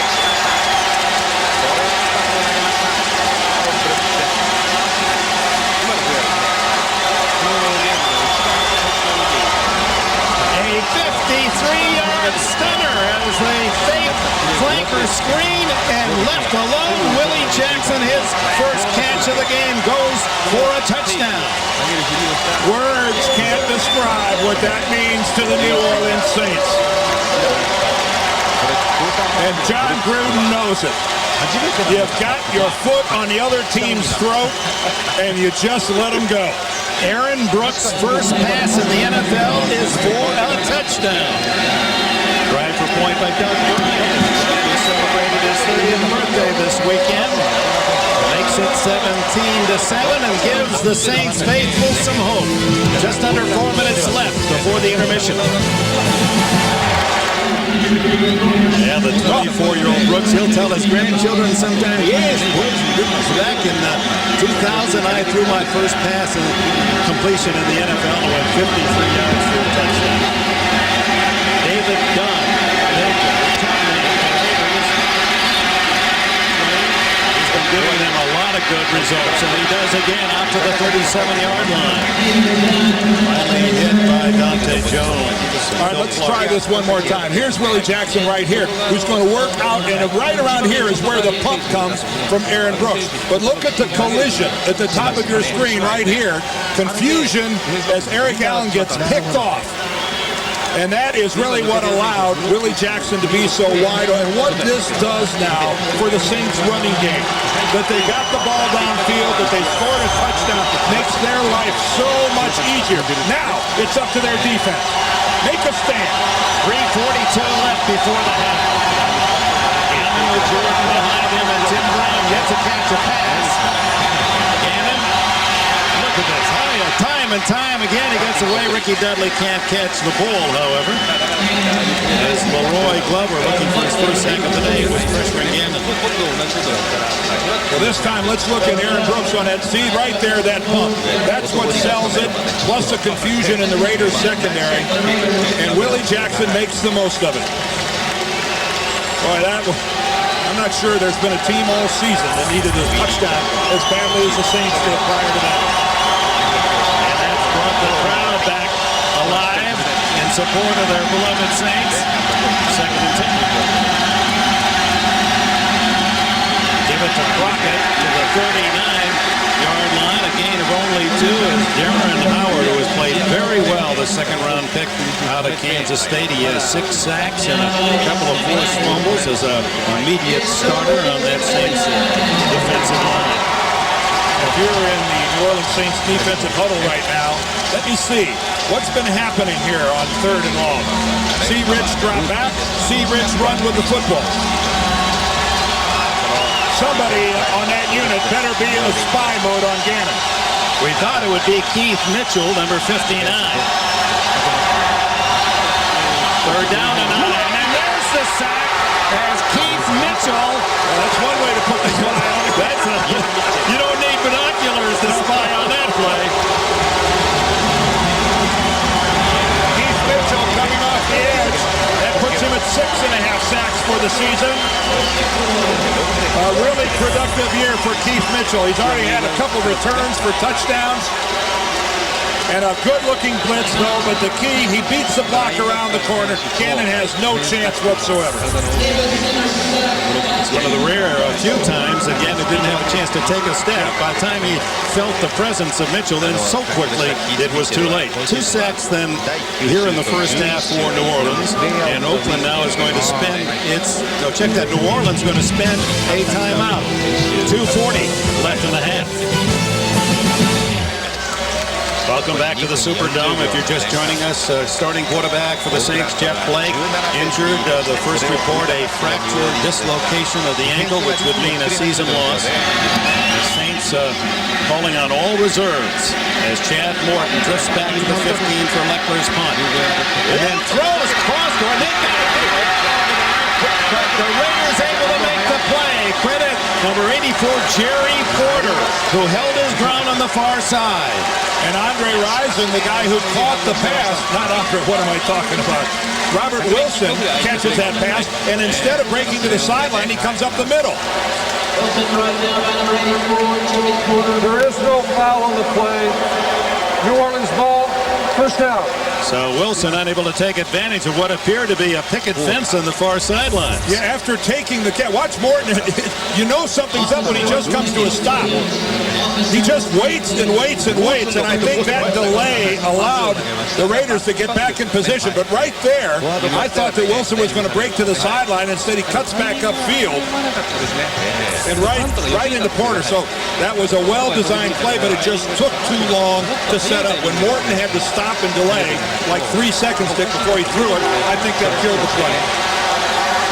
A 53-yard stunner as they fake flanker screen and left alone. Willie Jackson, his first catch of the game, goes for a touchdown. Words can't describe what that means to the New Orleans Saints. And John Gruden knows it. You've got your foot on the other team's throat, and you just let them go. Aaron Brooks' first pass in the NFL is for a touchdown. Drive for point by Doug Bryant. He celebrated his 30th birthday this weekend. Makes it 17-0. to 7 and gives the Saints faithful some hope. Just under 4 minutes left before the intermission. Yeah, the 24-year-old Brooks, he'll tell his grandchildren sometime, yes, back in 2000, I threw my first pass and completion in the NFL and went 53 yards for a touchdown. David Dunn, giving them a lot of good results, and he does again out to the 37-yard line. Finally hit by Dante Jones. All right, let's try this one more time. Here's Willie Jackson right here, who's going to work out, and right around here is where the pump comes from Aaron Brooks. But look at the collision at the top of your screen right here. Confusion as Eric Allen gets picked off. And that is really what allowed Willie Jackson to be so wide. And what this does now for the Saints running game, that they got the ball downfield, that they scored a touchdown, makes their life so much easier. Now it's up to their defense. Make a stand. 3:42 left before the half. Gannon with Jordan behind him, and Tim Brown yet to catch a pass. Gannon, look at this. Time and time again, he gets away. Ricky Dudley can't catch the ball, however. As Leroy Glover, looking for his first sack of the day, was pressuring Gannon. Well, this time, let's look at Aaron Brooks on that. See right there, that pump. That's what sells it, plus the confusion in the Raiders secondary. And Willie Jackson makes the most of it. Boy, I'm not sure there's been a team all season that needed a touchdown as badly as the Saints did prior to that. The crowd back alive in support of their beloved Saints. 2nd and 10. Give it to Crockett to the 39-yard line. A gain of only 2 as Darren Howard, who has played very well, the second-round pick out of Kansas State. He has 6 sacks and a couple of forced fumbles as an immediate starter on that Saints defensive line. If you're in the New Orleans Saints defensive huddle right now, let me see what's been happening here on 3rd and long. See Rich drop back, see Rich run with the football. Somebody on that unit better be in a spy mode on Gannon. We thought it would be Keith Mitchell, number 59. 3rd down and 9, and there's the sack as Keith Mitchell. Well, that's one way to put the spy on it. You don't need binoculars to spy on that play. Keith Mitchell coming off the edge. That puts him at 6.5 sacks for the season. A really productive year for Keith Mitchell. He's already had a couple returns for touchdowns. And a good-looking blitz, though, but the key, he beats the block around the corner. Gannon has no chance whatsoever. It's one of the rare, a few times, again, it didn't have a chance to take a step. By the time he felt the presence of Mitchell, then so quickly, it was too late. 2 sacks then here in the first half for New Orleans. And Oakland now is going to spend check that, New Orleans going to spend a timeout. 2:40 left in the half. Welcome back to the Superdome. If you're just joining us, starting quarterback for the Saints, Jeff Blake, injured. The first report, a fractured dislocation of the ankle, which would mean a season loss. The Saints calling on all reserves as Chad Morton drifts back to the 15 for Leckler's punt. And then throws cross-court. They got it. But the Raiders able to make the play. Credit number 84, Jerry Porter, who held his ground on the far side. And Andre Rison, the guy who caught the pass, not Andre, what am I talking about? Robert Wilson catches that pass, and instead of breaking to the sideline, he comes up the middle. There is no foul on the play. New Orleans ball, first down. So Wilson unable to take advantage of what appeared to be a picket fence on the far sideline. Yeah, after taking the catch, watch Morton. You know something's up when he just comes to a stop. He just waits and waits and waits, and I think that delay allowed the Raiders to get back in position. But right there, I thought that Wilson was going to break to the sideline. Instead, he cuts back upfield and right into Porter. So that was a well-designed play, but it just took too long to set up. When Morton had to stop and delay, like 3 seconds before he threw it, I think that killed the play.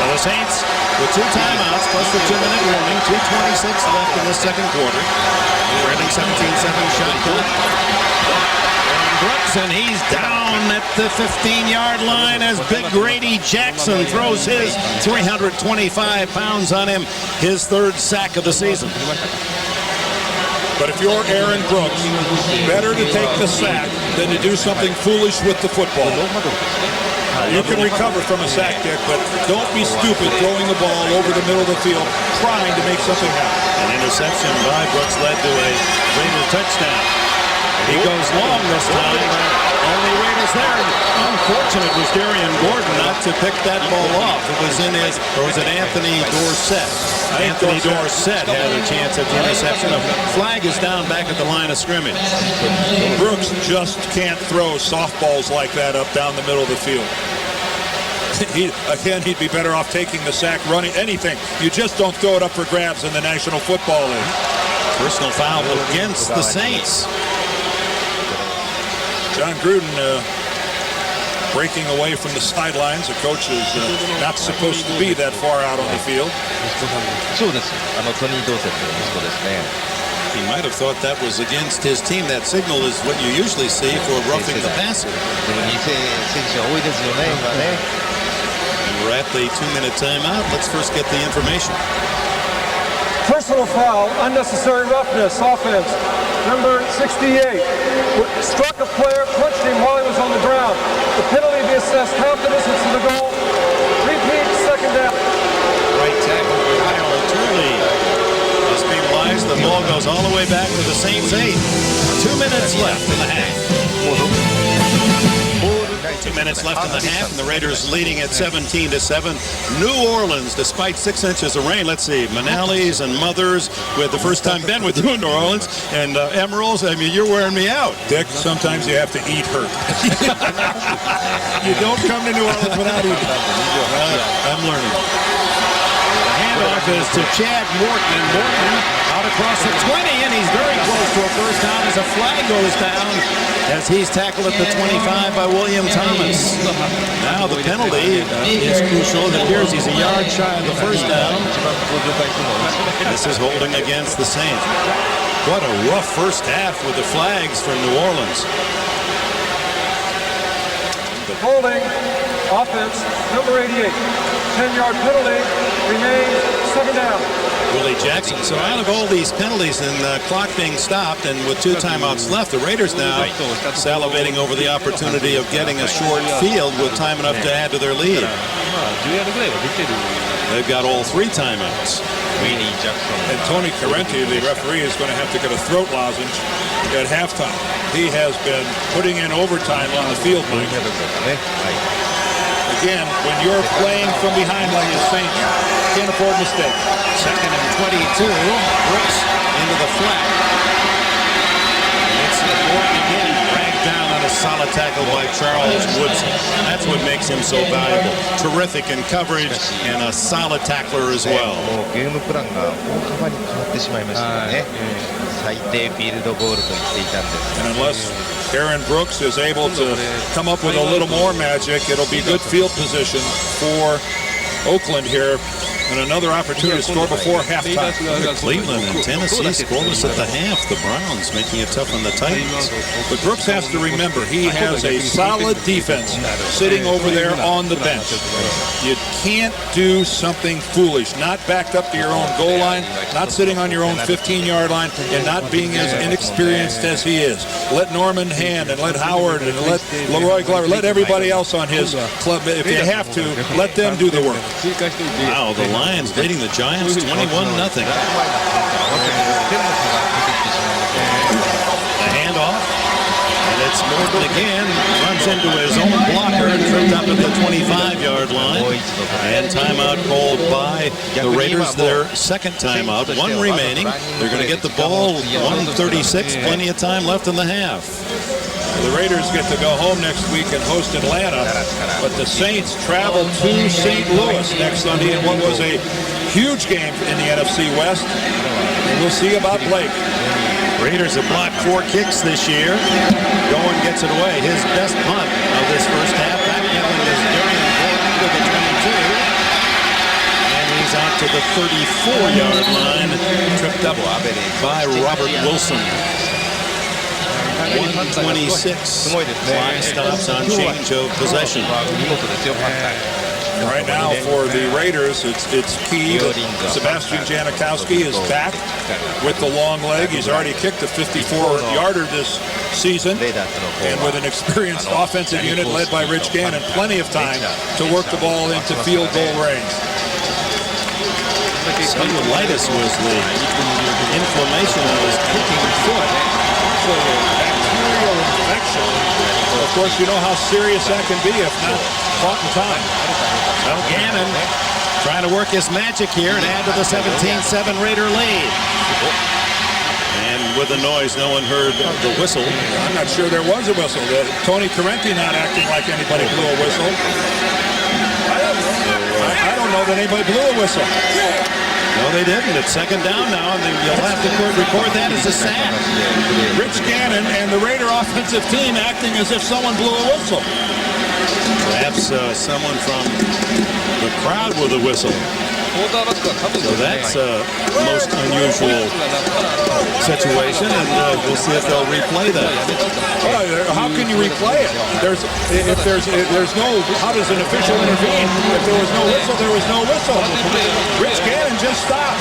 So the Saints with 2 timeouts plus the 2-minute warning, 2:26 left in the second quarter. Trailing 17-7 shot clock. Brooks, and he's down at the 15-yard line as Big Grady Jackson throws his 325 pounds on him, his 3rd sack of the season. But if you're Aaron Brooks, better to take the sack than to do something foolish with the football. You can recover from a sack kick, but don't be stupid throwing the ball over the middle of the field trying to make something happen. An interception by Brooks led to a Raider touchdown. He goes long this time. Only Raiders there. Unfortunate was Darian Gordon not to pick that ball off. It was in his, or was it Anthony Dorsett? Anthony Dorsett had a chance at the interception. A flag is down back at the line of scrimmage. Brooks just can't throw softballs like that up down the middle of the field. He'd be better off taking the sack, running, anything. You just don't throw it up for grabs in the National Football League. Personal foul against the Saints. John Gruden breaking away from the sidelines. The coach is not supposed to be that far out on the field. He might have thought that was against his team. That signal is what you usually see for roughing the passer. We're at the 2-minute timeout. Let's first get the information. Personal foul, unnecessary roughness, offense. Number 68 struck a player, punched him while he was on the ground. The penalty be assessed half the distance to the goal. Repeat, second down. Right tackle, Kyle Turley. Must be wise. The ball goes all the way back to the Saints 8. 2 minutes left in the half. 2 minutes left in the half, and the Raiders leading at 17-7. New Orleans, despite 6 inches of rain. Let's see, Manally's and Mothers with the first time been with you in New Orleans, and Emeralds. I mean, you're wearing me out. Dick, sometimes you have to eat hurt. You don't come to New Orleans without eating. I'm learning. The handoff is to Chad Morton, and Morton out across the 20, and he's very close to a first down as a flag goes down as he's tackled at the 25 by William Thomas. Now the penalty is crucial. It appears he's a yard shy of the first down. This is holding against the Saints. What a rough first half with the flags from New Orleans. Holding, offense, number 88. 10-yard penalty, remains 7 down. Willie Jackson. So out of all these penalties and clock being stopped and with 2 timeouts left, the Raiders now salivating over the opportunity of getting a short field with time enough to add to their lead. They've got all 3 timeouts. And Tony Carenti, the referee, is going to have to get a throat lozenge at halftime. He has been putting in overtime on the field, Mike. Again, when you're playing from behind like the Saints, can't afford mistakes. 2nd and 22. Brooks into the flat. It's Morton again, dragged down on a solid tackle by Charles Woodson. That's what makes him so valuable. Terrific in coverage and a solid tackler as well. And unless Aaron Brooks is able to come up with a little more magic, it'll be good field position for Oakland here. And another opportunity to score before halftime. Cleveland and Tennessee scoreless at the half. The Browns making it tough on the Titans. But Brooks has to remember, he has a solid defense sitting over there on the bench. You can't do something foolish, not backed up to your own goal line, not sitting on your own 15-yard line, and not being as inexperienced as he is. Let Norman Hand and let Howard and let Leroy Glover, let everybody else on his club, if you have to, let them do the work. Wow, the Lions leading the Giants 21-0. The handoff, and it's Morton again, runs into his own blocker and tripped up at the 25-yard line. And timeout called by the Raiders, their 2nd timeout. 1 remaining. They're going to get the ball, 1:36, plenty of time left in the half. The Raiders get to go home next week and host Atlanta, but the Saints travel to St. Louis next Sunday in what was a huge game in the NFC West. And we'll see about Blake. Raiders have blocked 4 kicks this year. Goen gets it away. His best punt of this first half. Backpedaling is Darian Gordon to the 22. to the 34-yard line. Tripped up by Robert Wilson. 126. Clock stops on change of possession. Right now for the Raiders, it's key that Sebastian Janikowski is back with the long leg. He's already kicked a 54-yarder this season, and with an experienced offensive unit led by Rich Gannon, plenty of time to work the ball into field goal range. Cellulitis was the inflammation of his kicking foot. So bacterial infection. Of course, you know how serious that can be if not caught in time. Well, Gannon trying to work his magic here and add to the 17-7 Raider lead. And with the noise, no one heard the whistle. I'm not sure there was a whistle. Tony Correnti not acting like anybody blew a whistle. I don't know that anybody blew a whistle. No, they didn't. It's second down now, and you'll have to record that as a sack. Rich Gannon and the Raider offensive team acting as if someone blew a whistle. Perhaps someone from the crowd with a whistle. So that's a most unusual situation, and we'll see if they'll replay that. Well, how can you replay it? There's no, how does an official intervene? If there was no whistle, there was no whistle. Rich Gannon just stops.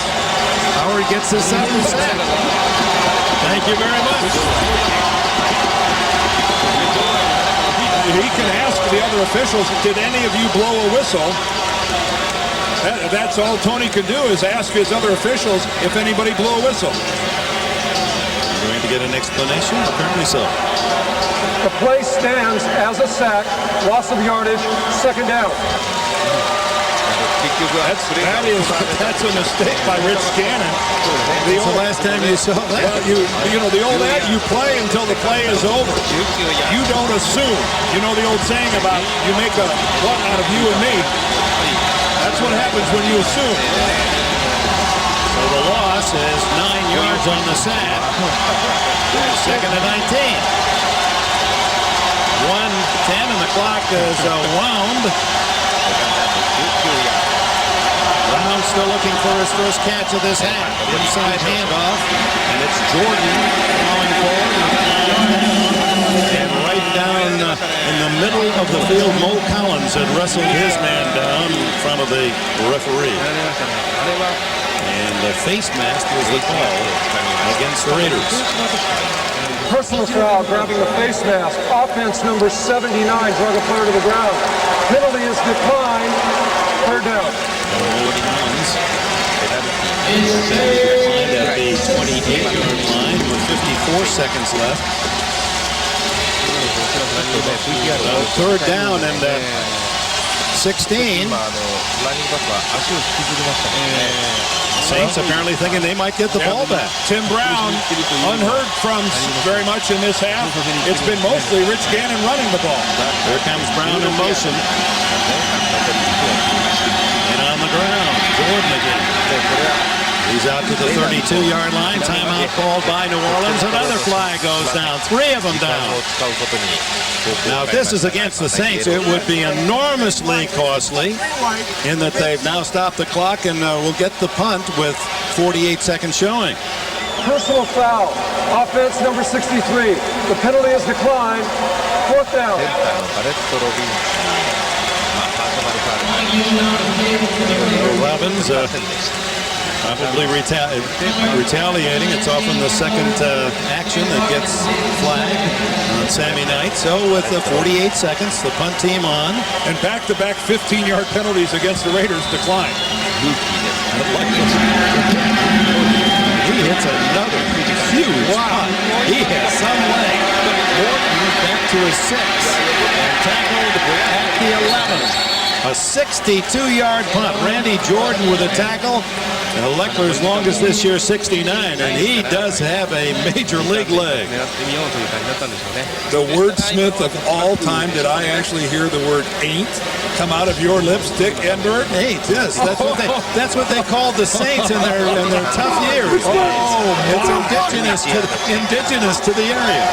Howard gets his second sack. Thank you very much. He can ask the other officials, did any of you blow a whistle? That's all Tony can do is ask his other officials if anybody blew a whistle. Going to get an explanation? Apparently so. The play stands as a sack, loss of yardage, second down. That's a mistake by Rich Gannon. It's the last time you saw that. Well, you know the old ad, you play until the play is over. You don't assume. You know the old saying about you make a what out of you and me. That's what happens when you assume. So the loss is 9 yards on the sack. Second and 19. 1:10 and the clock is wound. Brown still looking for his first catch of this half. Inside handoff, and it's Jordan going forward. And right down in the middle of the field, Mo Collins had wrestled his man down in front of the referee. And the face mask was the call against the Raiders. Personal foul, grabbing the face mask. Offense number 79, drug a player to the ground. Penalty is declined. Third down. At the 28-yard line with 54 seconds left. Third down and 16. Saints apparently thinking they might get the ball back. Tim Brown, unheard from very much in this half. It's been mostly Rich Gannon running the ball. Here comes Brown in motion. And on the ground, Jordan again. He's out to the 32-yard line. Timeout called by New Orleans. Another flag goes down. 3 of them down. Now, if this is against the Saints, it would be enormously costly in that they've now stopped the clock and will get the punt with 48 seconds showing. Personal foul. Offense number 63. The penalty is declined. Fourth down. Robbins probably retaliating. It's often the second action that gets flagged on Sammy Knight. So with 48 seconds, the punt team on. And back-to-back 15-yard penalties against the Raiders decline. He hits another huge punt. He has some leg. Morton back to his 6 and tackled at the 11. A 62-yard punt. Randy Jordan with a tackle. And Leckler's longest this year, 69, and he does have a major league leg. The wordsmith of all time, did I actually hear the word ain't come out of your lips, Dick Enberg? Ain't, yes. That's what they called the Saints in their tough years. Oh, it's indigenous to the area.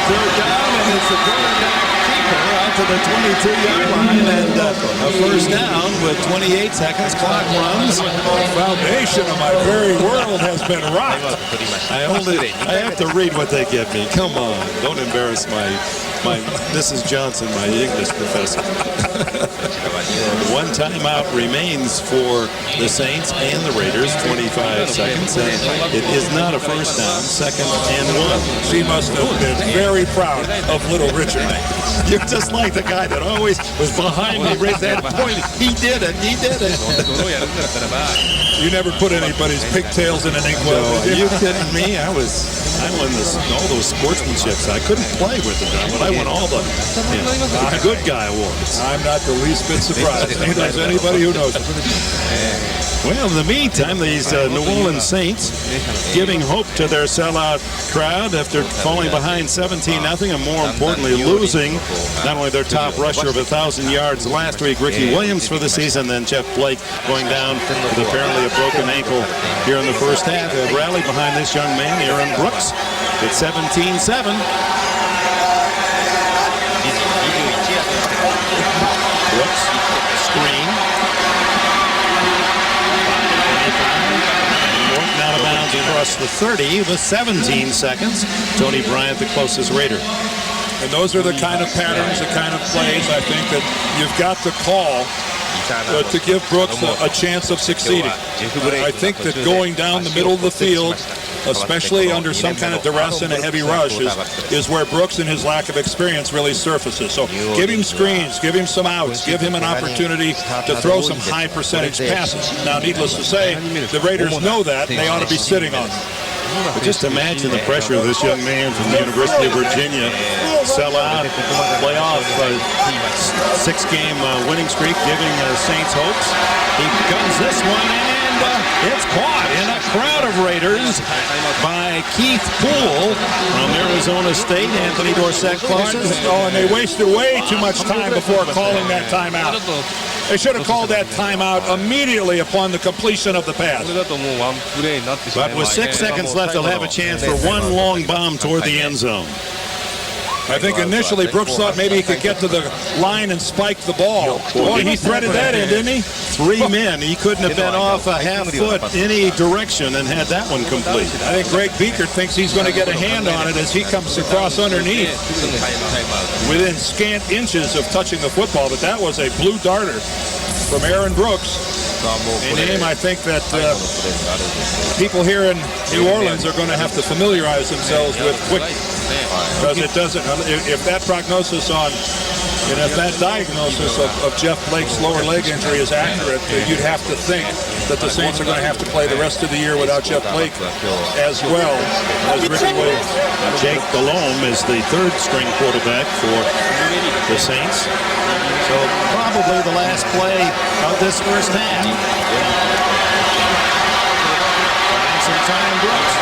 Third down, and it's the quarterback keeper out to the 22-yard line, and a first down with 28 seconds. Clock runs. The foundation of my very world has been rocked. I have to read what they give me. Come on, don't embarrass my Mrs. Johnson, my English professor. One timeout remains for the Saints and the Raiders, 25 seconds. And it is not a first down, 2nd and 1. She must have been very proud of little Richard. You're just like the guy that always was behind me, raised that point. He did it. You never put anybody's pigtails in an inkwell. Are you kidding me? I won all those sportsmanships. I couldn't play with it, but I won all the good guy awards. I'm not the least bit surprised. Neither is anybody who knows it. Well, in the meantime, these New Orleans Saints giving hope to their sellout crowd after falling behind 17-0 and more importantly losing not only their top rusher of 1,000 yards last week, Ricky Williams, for the season, then Jeff Blake going down with apparently a broken ankle here in the first half. They rallied behind this young man, Aaron Brooks, at 17-7. Brooks, screen. Morton out of bounds across the 30 with 17 seconds. Tony Bryant, the closest Raider. And those are the kind of patterns, the kind of plays I think that you've got to call to give Brooks a chance of succeeding. I think that going down the middle of the field, especially under some kind of duress and a heavy rush, is where Brooks and his lack of experience really surfaces. So give him screens, give him some outs, give him an opportunity to throw some high percentage passes. Now, needless to say, the Raiders know that, and they ought to be sitting on it. But just imagine the pressure of this young man from the University of Virginia. Sell out, playoff, 6-game winning streak, giving Saints hopes. He guns this one, and it's caught in a crowd of Raiders by Keith Poole from Arizona State. Anthony Dorsett closes. Oh, and they wasted way too much time before calling that timeout. They should have called that timeout immediately upon the completion of the pass. But with 6 seconds left, they'll have a chance for one long bomb toward the end zone. I think initially Brooks thought maybe he could get to the line and spike the ball. Boy, he threaded that in, didn't he? 3 men. He couldn't have been off a half foot any direction and had that one complete. I think Greg Beekert thinks he's going to get a hand on it as he comes across underneath within scant inches of touching the football. But that was a blue darter from Aaron Brooks. A name I think that people here in New Orleans are going to have to familiarize themselves with quickly. Because it doesn't, if that prognosis on, and if that diagnosis of Jeff Blake's lower leg injury is accurate, you'd have to think that the Saints are going to have to play the rest of the year without Jeff Blake as well as Ricky Williams. Jake Delhomme is the 3rd string quarterback for the Saints. So probably the last play of this first half. Some time, Brooks.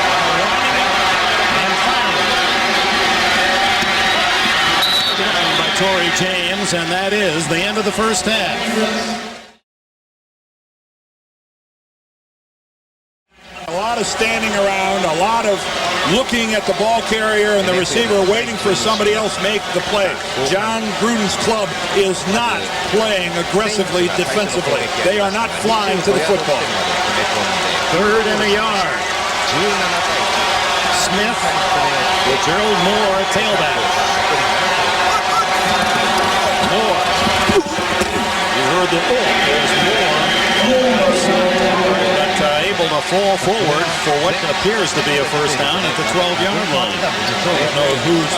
By Torrey James, and that is the end of the first half. A lot of standing around, a lot of looking at the ball carrier and the receiver waiting for somebody else make the play. John Gruden's club is not playing aggressively defensively. They are not flying to the football. 3rd and a yard. Smith with Gerald Moore, tailback. Moore. You heard the there's Moore. But able to fall forward for what appears to be a first down at the 12-yard line. I don't know whose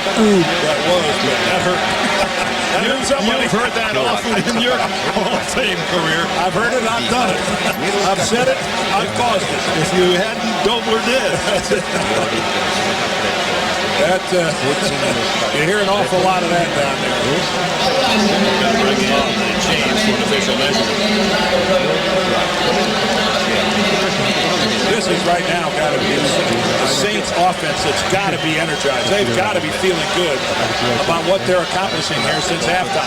that was, but that hurt. You've heard that often in your Hall of Fame career. I've heard it, I've done it. I've said it, I've caused it. If you hadn't, Dobler did. You hear an awful lot of that down there. Got to bring in the change for an official measurement. This is right now got to be the Saints offense that's got to be energized. They've got to be feeling good about what they're accomplishing here since halftime.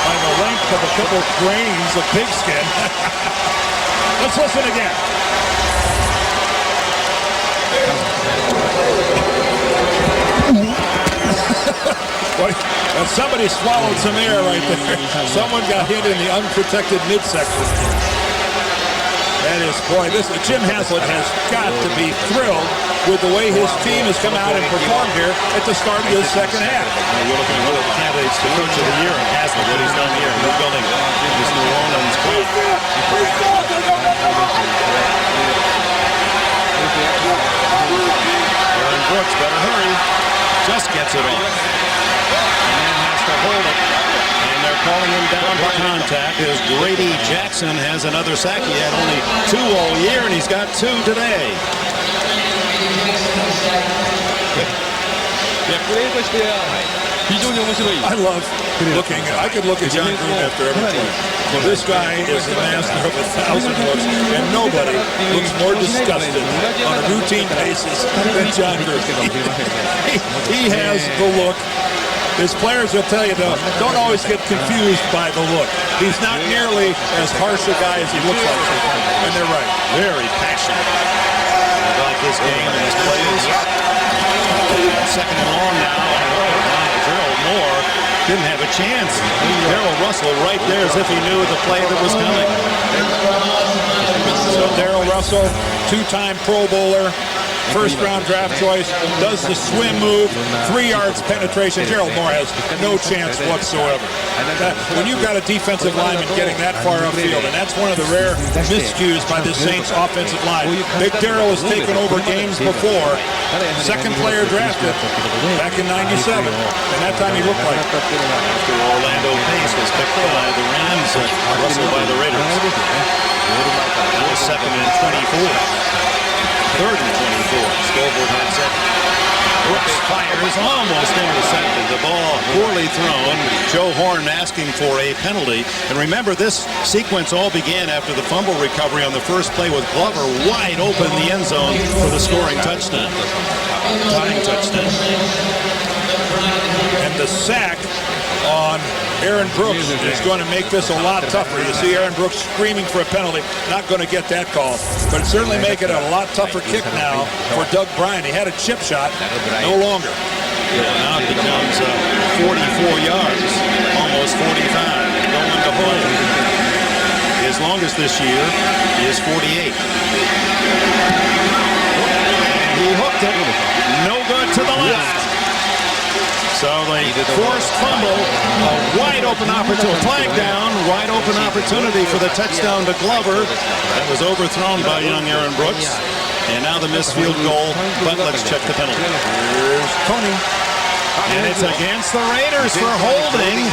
By the length of a couple grains of pigskin. Let's listen again. Somebody swallowed some air right there. Someone got hit in the unprotected midsection. That is, boy, Jim Haslett has got to be thrilled with the way his team has come out and performed here at the start of the second half. You're looking at one of the candidates for Coach of the Year, and Haslett, what he's done here. We're building this New Orleans club. Aaron Brooks better hurry. Just gets it off. And then has to hold it. And they're calling him down for contact as Grady Jackson has another sack. He had only 2 all year, and he's got 2 today. プレーとしては非常に面白い。 I love looking. I could look at John Green after every play. This guy is the master of 1,000 looks, and nobody looks more disgusted on a routine basis than John Green. He has the look. His players will tell you, though, don't always get confused by the look. He's not nearly as harsh a guy as he looks like. And they're right. Very passionate about this game and his players. Second and long now. Gerald Moore didn't have a chance. Darrell Russell right there as if he knew the play that was coming. So Darrell Russell, 2-time Pro Bowler, first-round draft choice, does the swim move, 3 yards penetration. Gerald Moore has no chance whatsoever. When you've got a defensive lineman getting that far upfield, and that's one of the rare miscues by the Saints offensive line. Big Darrell has taken over games before. Second player drafted back in '97, and that time he looked like it. After Orlando Pace was picked by the Rams, Russell by the Raiders. That was 2nd and 24. 3rd and 24. Scoreboard had 7. Brooks fires, almost intercepted. The ball poorly thrown. Joe Horn asking for a penalty. And remember, this sequence all began after the fumble recovery on the first play with Glover wide open in the end zone for the scoring touchdown. Tying touchdown. And the sack on Aaron Brooks is going to make this a lot tougher. You see Aaron Brooks screaming for a penalty, not going to get that call, but certainly make it a lot tougher kick now for Doug Bryant. He had a chip shot, no longer. Yeah, now it becomes 44 yards, almost 45, going to hold. His longest this year is 48. And he hooked it, no good to the left. So the forced fumble, a wide open opportunity, flag down, wide open opportunity for the touchdown to Glover. That was overthrown by young Aaron Brooks. And now the missed field goal, but let's check the penalty. Here's Tony. And it's against the Raiders for holding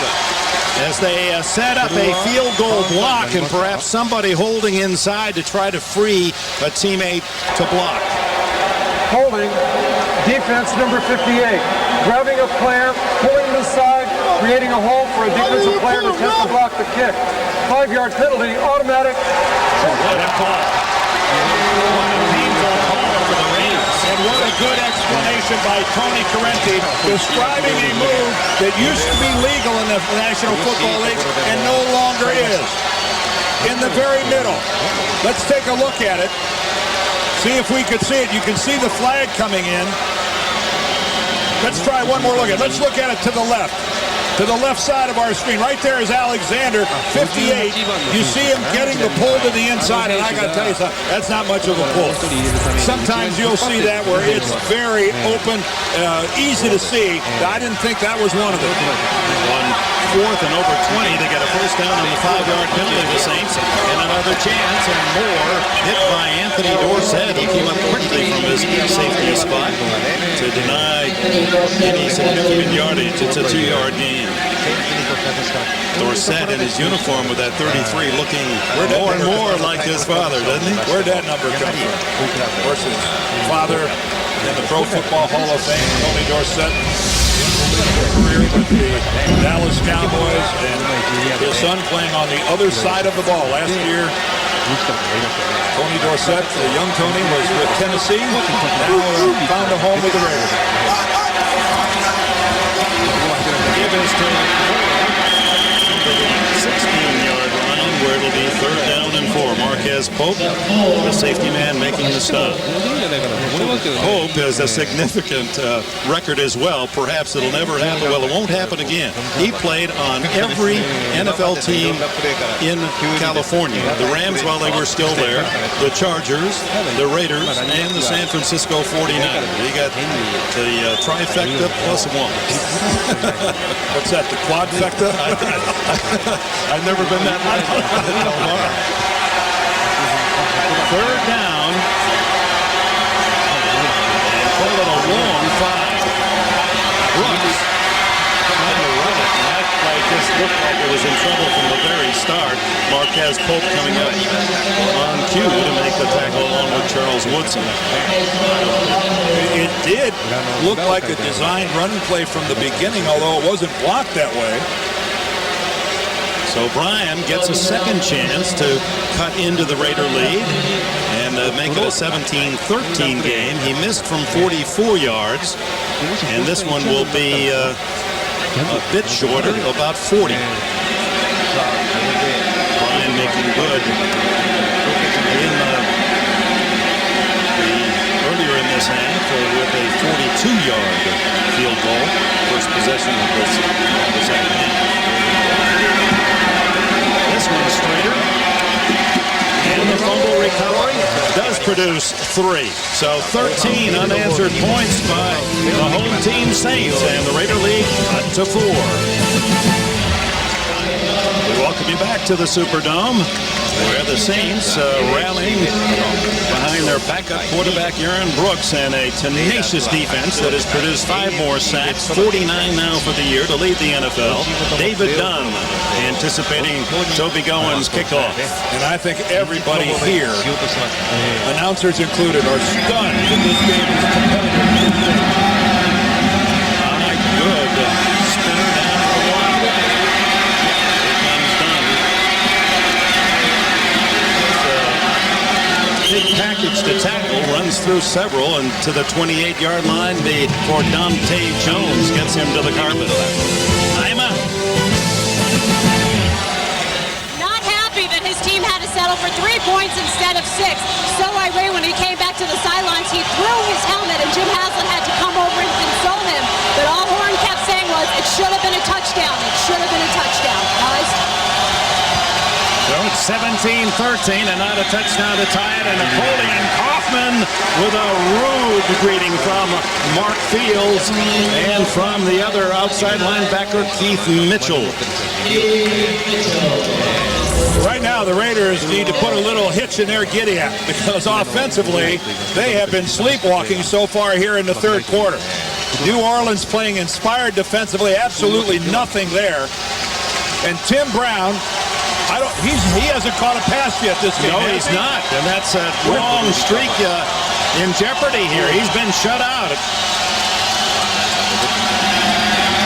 as they set up a field goal block and perhaps somebody holding inside to try to free a teammate to block. Holding, defense number 58. Grabbing a player, pulling him aside, creating a hole for a defensive player to attempt to block the kick. 5-yard penalty, automatic. What a call. What a painful call for the Raiders. And what a good explanation by Tony Correnti, describing a move that used to be legal in the National Football League and no longer is. In the very middle. Let's take a look at it. See if we could see it. You can see the flag coming in. Let's try one more look at it. Let's look at it to the left. To the left side of our screen. Right there is Alexander, 58. You see him getting the pull to the inside, and I got to tell you something, that's not much of a pull. Sometimes you'll see that where it's very open, easy to see. I didn't think that was one of them. On 4th and over 20, they get a first down on the 5-yard penalty of the Saints, and another chance, and more hit by Anthony Dorsett. He came up quickly from his safety spot to deny any significant yardage. It's a 2-yard gain. Dorsett in his uniform with that 33 looking more and more like his father, doesn't he? Where'd that number come from? Of course, his father in the Pro Football Hall of Fame, Tony Dorsett, career with the Dallas Cowboys, and his son playing on the other side of the ball. Last year, Tony Dorsett, the young Tony, was with Tennessee. Now found a home with the Raiders. Give us to the 16-yard line where it'll be 3rd down and 4. Marquez Marquez Pope, the safety man making the stop. Pope has a significant record as well. Perhaps it'll never happen. Well, it won't happen again. He played on every NFL team in California. The Rams while they were still there, the Chargers, the Raiders, and the San Francisco 49ers. He got the trifecta plus one. What's that, the quadfecta? I've never been that lucky. Third down. And call it a long 5. Brooks trying to run it. And that play just looked like it was in trouble from the very start. Marquez Pope coming up on cue to make the tackle along with Charles Woodson. It did look like a designed running play from the beginning, although it wasn't blocked that way. So Brian gets a second chance to cut into the Raider lead and make it a 17-13 game. He missed from 44 yards, and this one will be a bit shorter, about 40. Brian making good earlier in this half with a 42-yard field goal. First possession of the second half. This one straighter. And the fumble recovery does produce 3. So 13 unanswered points by the home team Saints, and the Raider lead cut to 4. We welcome you back to the Superdome, where the Saints rallying behind their backup quarterback Aaron Brooks and a tenacious defense that has produced 5 more sacks, 49 now for the year to lead the NFL. David Dunn anticipating Toby Gowen's kickoff. And I think everybody here, announcers included, are stunned that this game is competitive. Good spinner down for 1. Here comes Dunn. Big package to tackle, runs through several, and to the 28-yard line for Dante Jones gets him to the carpet. Ima. Not happy that his team had to settle for 3 points instead of 6. So irate when he came back to the sidelines. He threw his helmet, and Jim Haslett had to come over and console him. But all Horn kept saying was, it should have been a touchdown. It should have been a touchdown, guys. So it's 17-13 and not a touchdown to tie it. And Napoleon Kaufman with a rude greeting from Mark Fields and from the other outside linebacker, Keith Mitchell. Right now, the Raiders need to put a little hitch in their giddy-up because offensively, they have been sleepwalking so far here in the third quarter. New Orleans playing inspired defensively, absolutely nothing there. And Tim Brown, he hasn't caught a pass yet this game. No, he's not. And that's a long streak in jeopardy here. He's been shut out.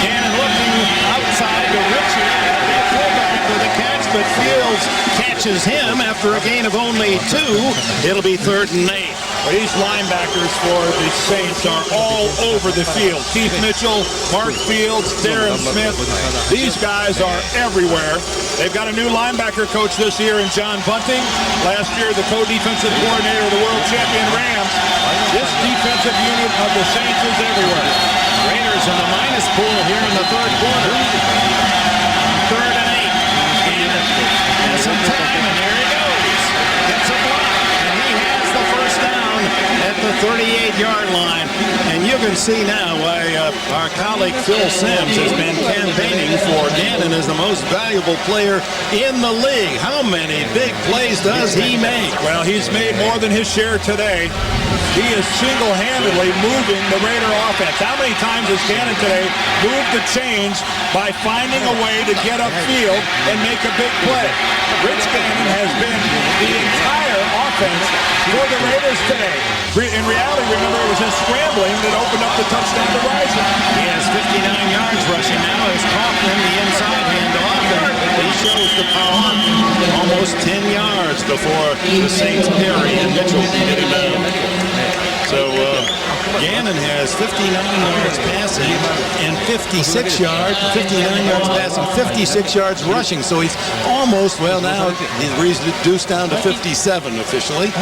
Gannon looking outside to Richard. Fullback with a catch, but Fields catches him after a gain of only 2. It'll be 3rd and 8. These linebackers for the Saints are all over the field. Keith Mitchell, Mark Fields, Darren Smith. These guys are everywhere. They've got a new linebacker coach this year in John Bunting. Last year, the co-defensive coordinator of the world champion Rams. This defensive unit of the Saints is everywhere. Raiders in the minus pool here in the third quarter. 3rd and 8. Gannon has some time, and here he goes. Gets a block, and he has the first down at the 38-yard line. And you can see now why our colleague Phil Simms has been campaigning for Gannon as the most valuable player in the league. How many big plays does he make? Well, he's made more than his share today. He is single-handedly moving the Raider offense. How many times has Gannon today moved the chains by finding a way to get upfield and make a big play? Rich Gannon has been the entire offense for the Raiders today. In reality, remember, it was his scrambling that opened up the touchdown to Rising. He has 59 yards rushing now as Kaufman, the inside handoff, and he shows the power almost 10 yards before the Saints Perry and Mitchell can get him down. So Gannon has 59 yards passing and 59 yards passing, 56 yards rushing. So he's almost, well, now he's reduced down to 57 officially.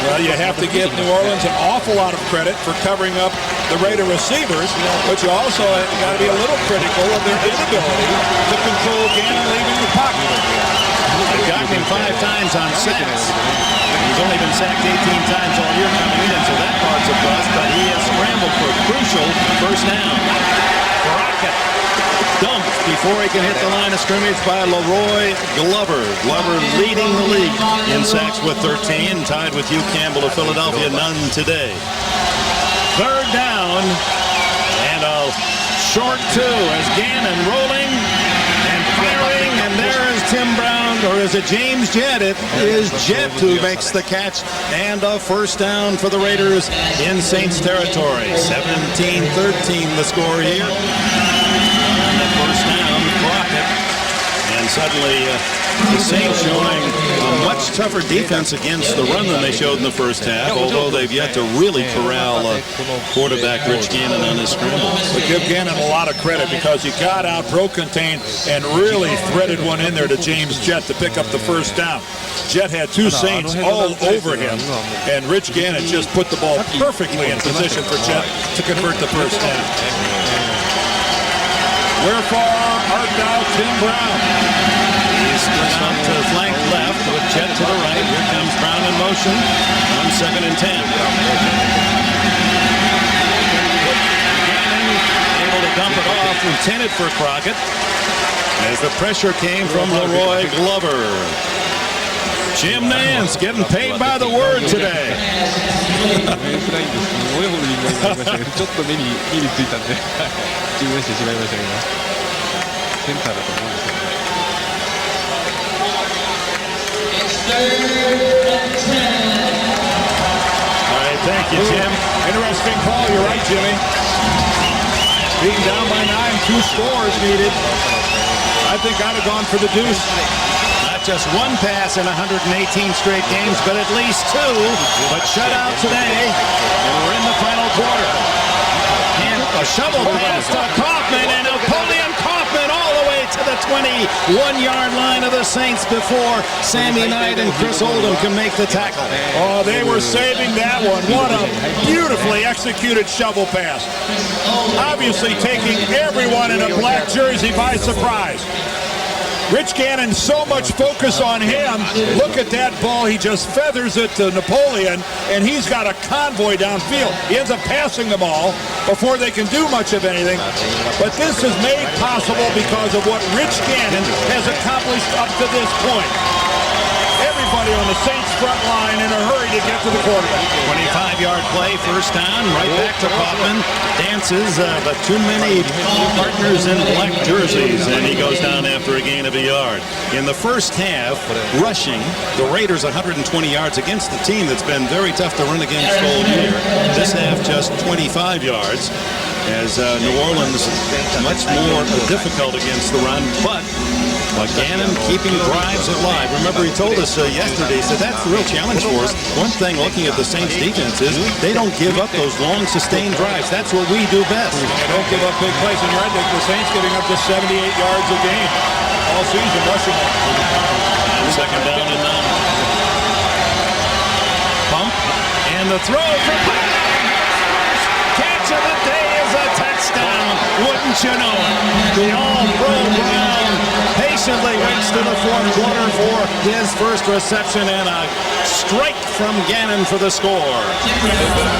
Well, you have to give New Orleans an awful lot of credit for covering up the Raider receivers, but you also got to be a little critical of their inability to control Gannon leaving the pocket. They've gotten him 5 times on sacks. He's only been sacked 18 times all year coming in, so that part's a bust, but he has scrambled for a crucial first down. Crockett dumped before he can hit the line of scrimmage by Leroy Glover. Glover leading the league in sacks with 13, tied with Hugh Campbell of Philadelphia, none today. Third down, and a short 2 as Gannon rolling and firing, and there is Tim Brown, or is it James Jett? It is Jett who makes the catch, and a first down for the Raiders in Saints territory. 17-13 the score here. And the first down, Crockett, and suddenly the Saints showing a much tougher defense against the run than they showed in the first half, although they've yet to really corral quarterback Rich Gannon on his scrambles. We give Gannon a lot of credit because he got out, pro-contained, and really threaded one in there to James Jett to pick up the first down. Jett had 2 Saints all over him, and Rich Gannon just put the ball perfectly in position for Jett to convert the first down. Wherefore art thou, Tim Brown? He's split up to flank left with Jett to the right. Here comes Brown in motion on 2nd and 10. Gannon able to dump it off, intended for Crockett, as the pressure came from Leroy Glover. Jim Nance getting paid by the word today. ちょっと目についたんで注文してしまいましたけど、センターだと思うんですけどね。All right, thank you, Jim. Interesting call. You're right, Jimmy. Being down by 9, 2 scores needed. I think I'd have gone for the deuce. Not just one pass in 118 straight games, but at least 2. But shut out today, and we're in the final quarter. And a shovel pass to Kaufman, and Napoleon Kaufman all the way to the 21-yard line of the Saints before Sammy Knight and Chris Oldham can make the tackle. Oh, they were saving that one. What a beautifully executed shovel pass. Obviously taking everyone in a black jersey by surprise. Rich Gannon, so much focus on him. Look at that ball. He just feathers it to Napoleon, and he's got a convoy downfield. He ends up passing them all before they can do much of anything. But this is made possible because of what Rich Gannon has accomplished up to this point. Everybody on the Saints front line in a hurry to get to the quarterback. 25-yard play, first down, right back to Kaufman. Dances, but too many partners in black jerseys, and he goes down after a gain of a yard. In the first half, rushing, the Raiders 120 yards against the team that's been very tough to run against all year. This half, just 25 yards, as New Orleans much more difficult against the run, but Gannon keeping drives alive. Remember, he told us yesterday, he said that's the real challenge for us. One thing looking at the Saints defense is they don't give up those long sustained drives. That's what we do best. They don't give up big plays. And you're right, the Saints giving up to 78 yards a game all season rushing. And 2nd down and 9. Pump, and the throw from Brown. Catch of the day is a touchdown. Wouldn't you know it? The all-pro Brown patiently waits to the 4th quarter for his first reception, and a strike from Gannon for the score.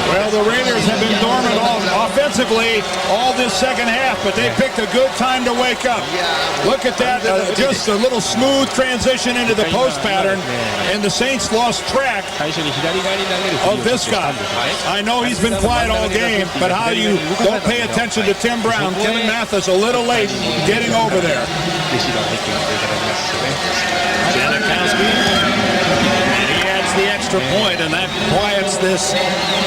Well, the Raiders have been dormant offensively all this second half, but they picked a good time to wake up. Look at that, just a little smooth transition into the post pattern, and the Saints lost track of this guy. I know he's been quiet all game, but how you don't pay attention to Tim Brown, Kevin Mathis a little late getting over there. Janikowski, and he adds the extra point, and that quiets this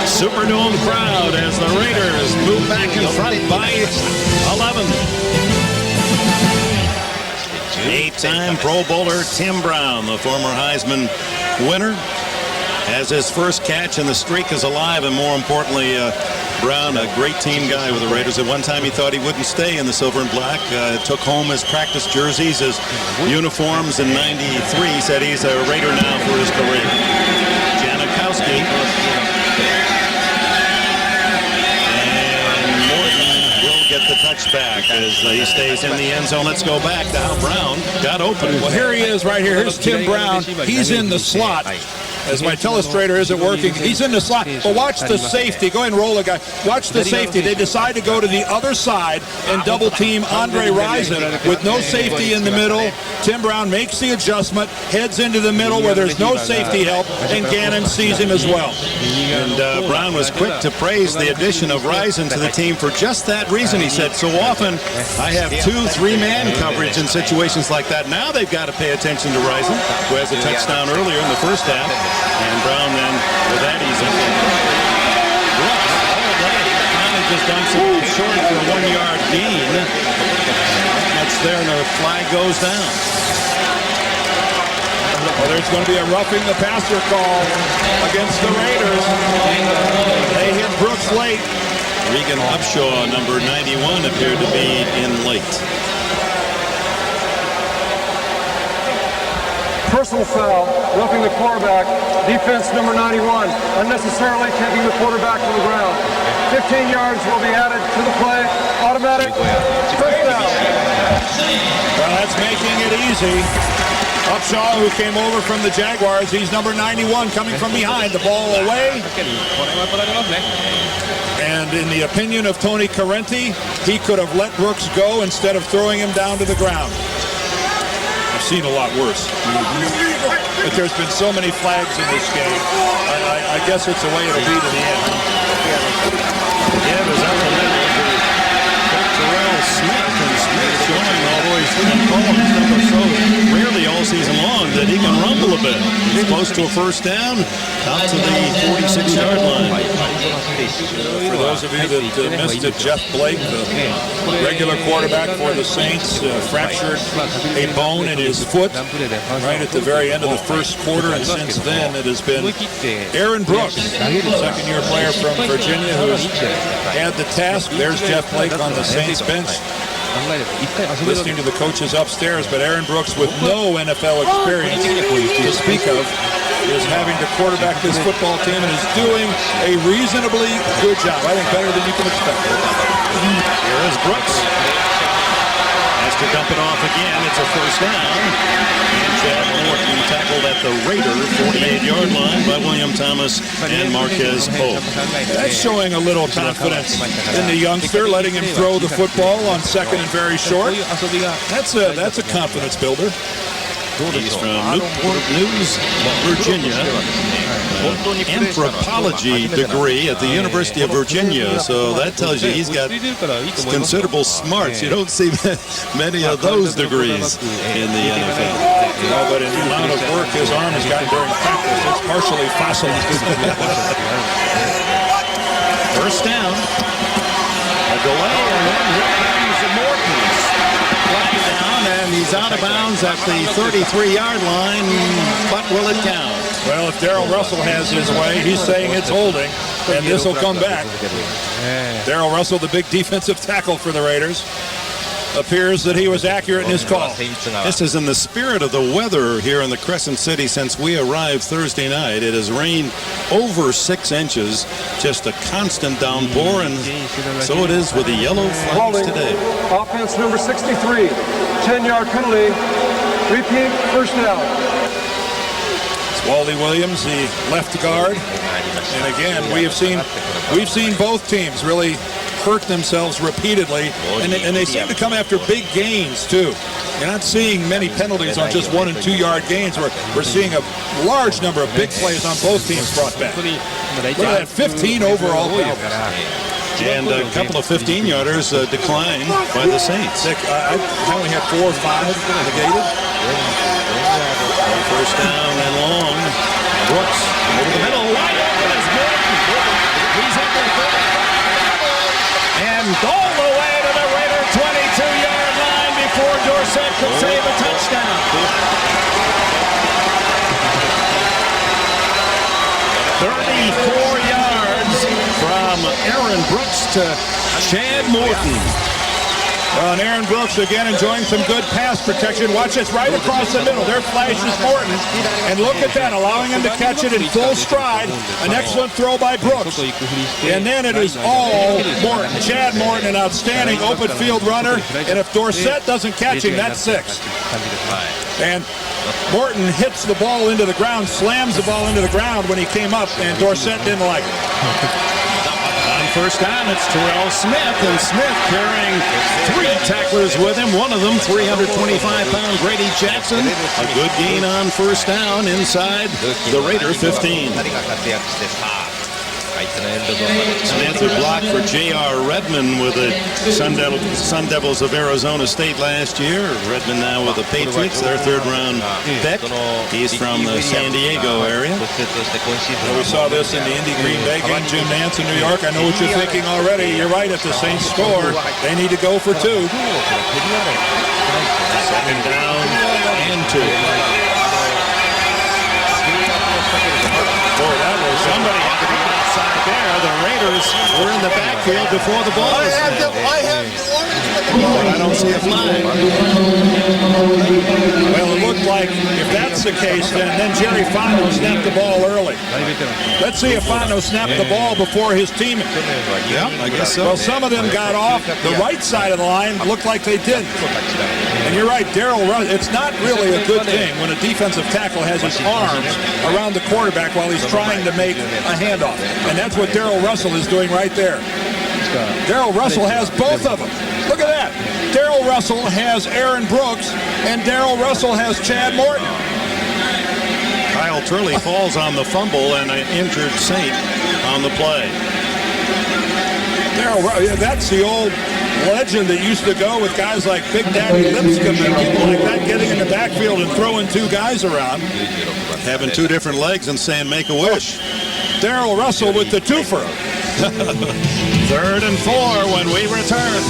Superdome crowd as the Raiders move back in front by 11. 8-time Pro Bowler Tim Brown, the former Heisman winner, has his first catch, and the streak is alive. And more importantly, Brown, a great team guy with the Raiders. At one time, he thought he wouldn't stay in the silver and black. Took home his practice jerseys, his uniforms in '93. He said he's a Raider now for his career. Janikowski. And Morton will get the touchback as he stays in the end zone. Let's go back to how Brown got open. Well, here he is right here. Here's Tim Brown. He's in the slot. As my telestrator isn't working, he's in the slot. But watch the safety. Go ahead and roll it, guy. Watch the safety. They decide to go to the other side and double team Andre Rison with no safety in the middle. Tim Brown makes the adjustment, heads into the middle where there's no safety help, and Gannon sees him as well. And Brown was quick to praise the addition of Rison to the team for just that reason. He said, so often I have 2-3-man coverage in situations like that. Now they've got to pay attention to Rison, who has a touchdown earlier in the first half. And Brown then with that easy. Finally just done some short for a 1-yard gain. That's there, and the flag goes down. Well, there's going to be a roughing the passer call against the Raiders. They hit Brooks late. Regan Upshaw, number 91, appeared to be in late. Personal foul, roughing the quarterback, defense number 91, unnecessarily taking the quarterback to the ground. 15 yards will be added to the play, automatic, first down. Well, that's making it easy. Upshaw, who came over from the Jaguars, he's number 91 coming from behind, the ball away. And in the opinion of Tony Correnti, he could have let Brooks go instead of throwing him down to the ground. Seen a lot worse. But there's been so many flags in this game. I guess it's the way it'll be to the end. Yeah, it was up the middle to Terrell Smith, and Smith showing all the way through the ball. He's number so rarely all season long that he can rumble a bit. He's close to a first down, out to the 46-yard line. For those of you that missed it, Jeff Blake, the regular quarterback for the Saints, fractured a bone in his foot right at the very end of the first quarter, and since then it has been Aaron Brooks, second-year player from Virginia, who has had the task. There's Jeff Blake on the Saints bench, listening to the coaches upstairs, but Aaron Brooks, with no NFL experience to speak of, is having to quarterback this football team and is doing a reasonably good job. I think better than you can expect. Here is Brooks. Has to dump it off again. It's a first down. And Chad Morton tackled at the Raider 48-yard line by William Thomas and Marquez Pope. That's showing a little confidence in the youngster, letting him throw the football on second and very short. That's a confidence builder. He's from Newport News, Virginia. Anthropology degree at the University of Virginia. So that tells you he's got considerable smarts. You don't see many of those degrees in the NFL. No, but in the amount of work his arm has gotten during practice, it's partially fossilized. First down. A delay, and then here comes Morton's flag down, and he's out of bounds at the 33-yard line, but will it count? Well, if Darrell Russell has his way, he's saying it's holding, and this will come back. Darrell Russell, the big defensive tackle for the Raiders, appears that he was accurate in his call. This is in the spirit of the weather here in the Crescent City since we arrived Thursday night. It has rained over 6 inches, just a constant downpour, and so it is with the yellow flags today. Offense number 63, 10-yard penalty, repeat, first down. It's Wally Williams, the left guard, and again, we've seen both teams really hurt themselves repeatedly, and they seem to come after big gains too. You're not seeing many penalties on just 1- and 2-yard gains. We're seeing a large number of big plays on both teams brought back. Look at that, 15 overall penalties. And a couple of 15-yarders declined by the Saints. I only had 4 or 5 negated. First down and long. Brooks over the middle, wide open is Morton. He's at the 35. And all the way to the Raider 22-yard line before Dorsett could save a touchdown. 34 yards from Aaron Brooks to Chad Morton. Well, and Aaron Brooks again enjoying some good pass protection. Watch this, right across the middle. There flashes Morton. And look at that, allowing him to catch it in full stride. An excellent throw by Brooks. And then it is all Morton. Chad Morton, an outstanding open field runner. And if Dorsett doesn't catch him, that's 6. And Morton hits the ball into the ground, slams the ball into the ground when he came up, and Dorsett didn't like it. First down, it's Terrell Smith, and Smith carrying 3 tacklers with him. One of them, 325-pound Grady Jackson. A good gain on first down inside the Raider 15. Smith would block for J.R. Redmond with the Sun Devils of Arizona State last year. Redmond now with the Patriots, their third-round pick. He's from the San Diego area. Well, we saw this in the Indy Green Bay game. Jim Nance in New York. I know what you're thinking already. You're right. If the Saints score, they need to go for 2. Second down and 2. Boy, that was somebody had to be outside there. The Raiders were in the backfield before the ball was snapped. I don't see a flag. Well, it looked like if that's the case, then Jerry Fano snapped the ball early. Let's see if Fano snapped the ball before his teammate. Yeah, I guess so. Well, some of them got off the right side of the line. Looked like they didn't. And you're right, Darrell Russell. It's not really a good thing when a defensive tackle has his arms around the quarterback while he's trying to make a handoff. And that's what Darrell Russell is doing right there. Darrell Russell has both of them. Look at that. Darrell Russell has Aaron Brooks, and Darrell Russell has Chad Morton. Kyle Turley falls on the fumble and an injured Saint on the play. That's the old legend that used to go with guys like Big Daddy Lipscomb and people like that getting in the backfield and throwing 2 guys around. Having 2 different legs and saying make a wish. Darrell Russell with the twofer. 3rd and 4 when we return.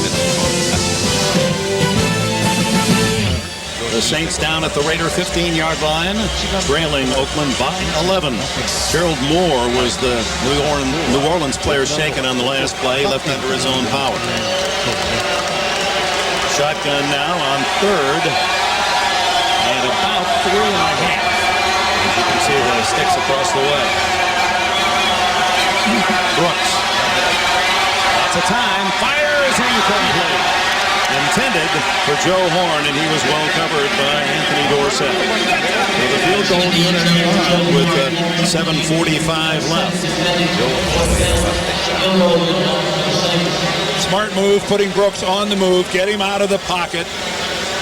The Saints down at the Raider 15-yard line, trailing Oakland by 11. Gerald Moore was the New Orleans player shaken on the last play, left under his own power. Shotgun now on 3rd, and about 3.5. As you can see, the sticks across the way. Brooks. Lots of time. Fires incomplete. Intended for Joe Horn, and he was well covered by Anthony Dorsett. So the field goal unit on with 7:45 left. Smart move, putting Brooks on the move, get him out of the pocket.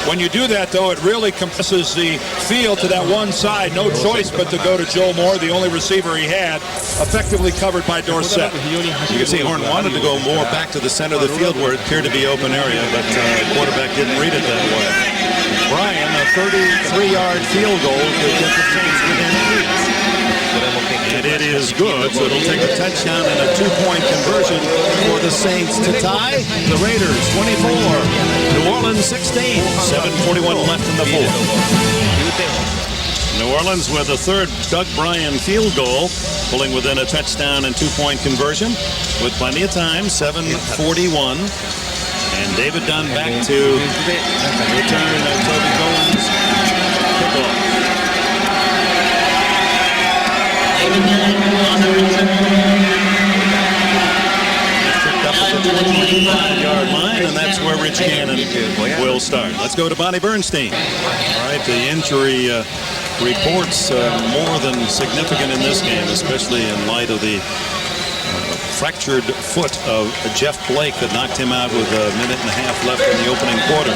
When you do that, though, it really compresses the field to that one side. No choice but to go to Joe Moore, the only receiver he had, effectively covered by Dorsett. You can see Horn wanted to go more back to the center of the field where it appeared to be open area, but the quarterback didn't read it that way. Bryan, a 33-yard field goal to get the Saints within 8. And it is good, so it'll take a touchdown and a 2-point conversion for the Saints to tie the Raiders 24, New Orleans 16, 7:41 left in the 4th. New Orleans with a 3rd Doug Bryan field goal, pulling within a touchdown and 2-point conversion with plenty of time, 7:41. And David Dunn back to return Toby Cohen's kickoff. Tripped up at the 25-yard line, and that's where Rich Gannon will start. Let's go to Bonnie Bernstein. All right, the injury reports more than significant in this game, especially in light of the fractured foot of Jeff Blake that knocked him out with a minute and a half left in the opening quarter.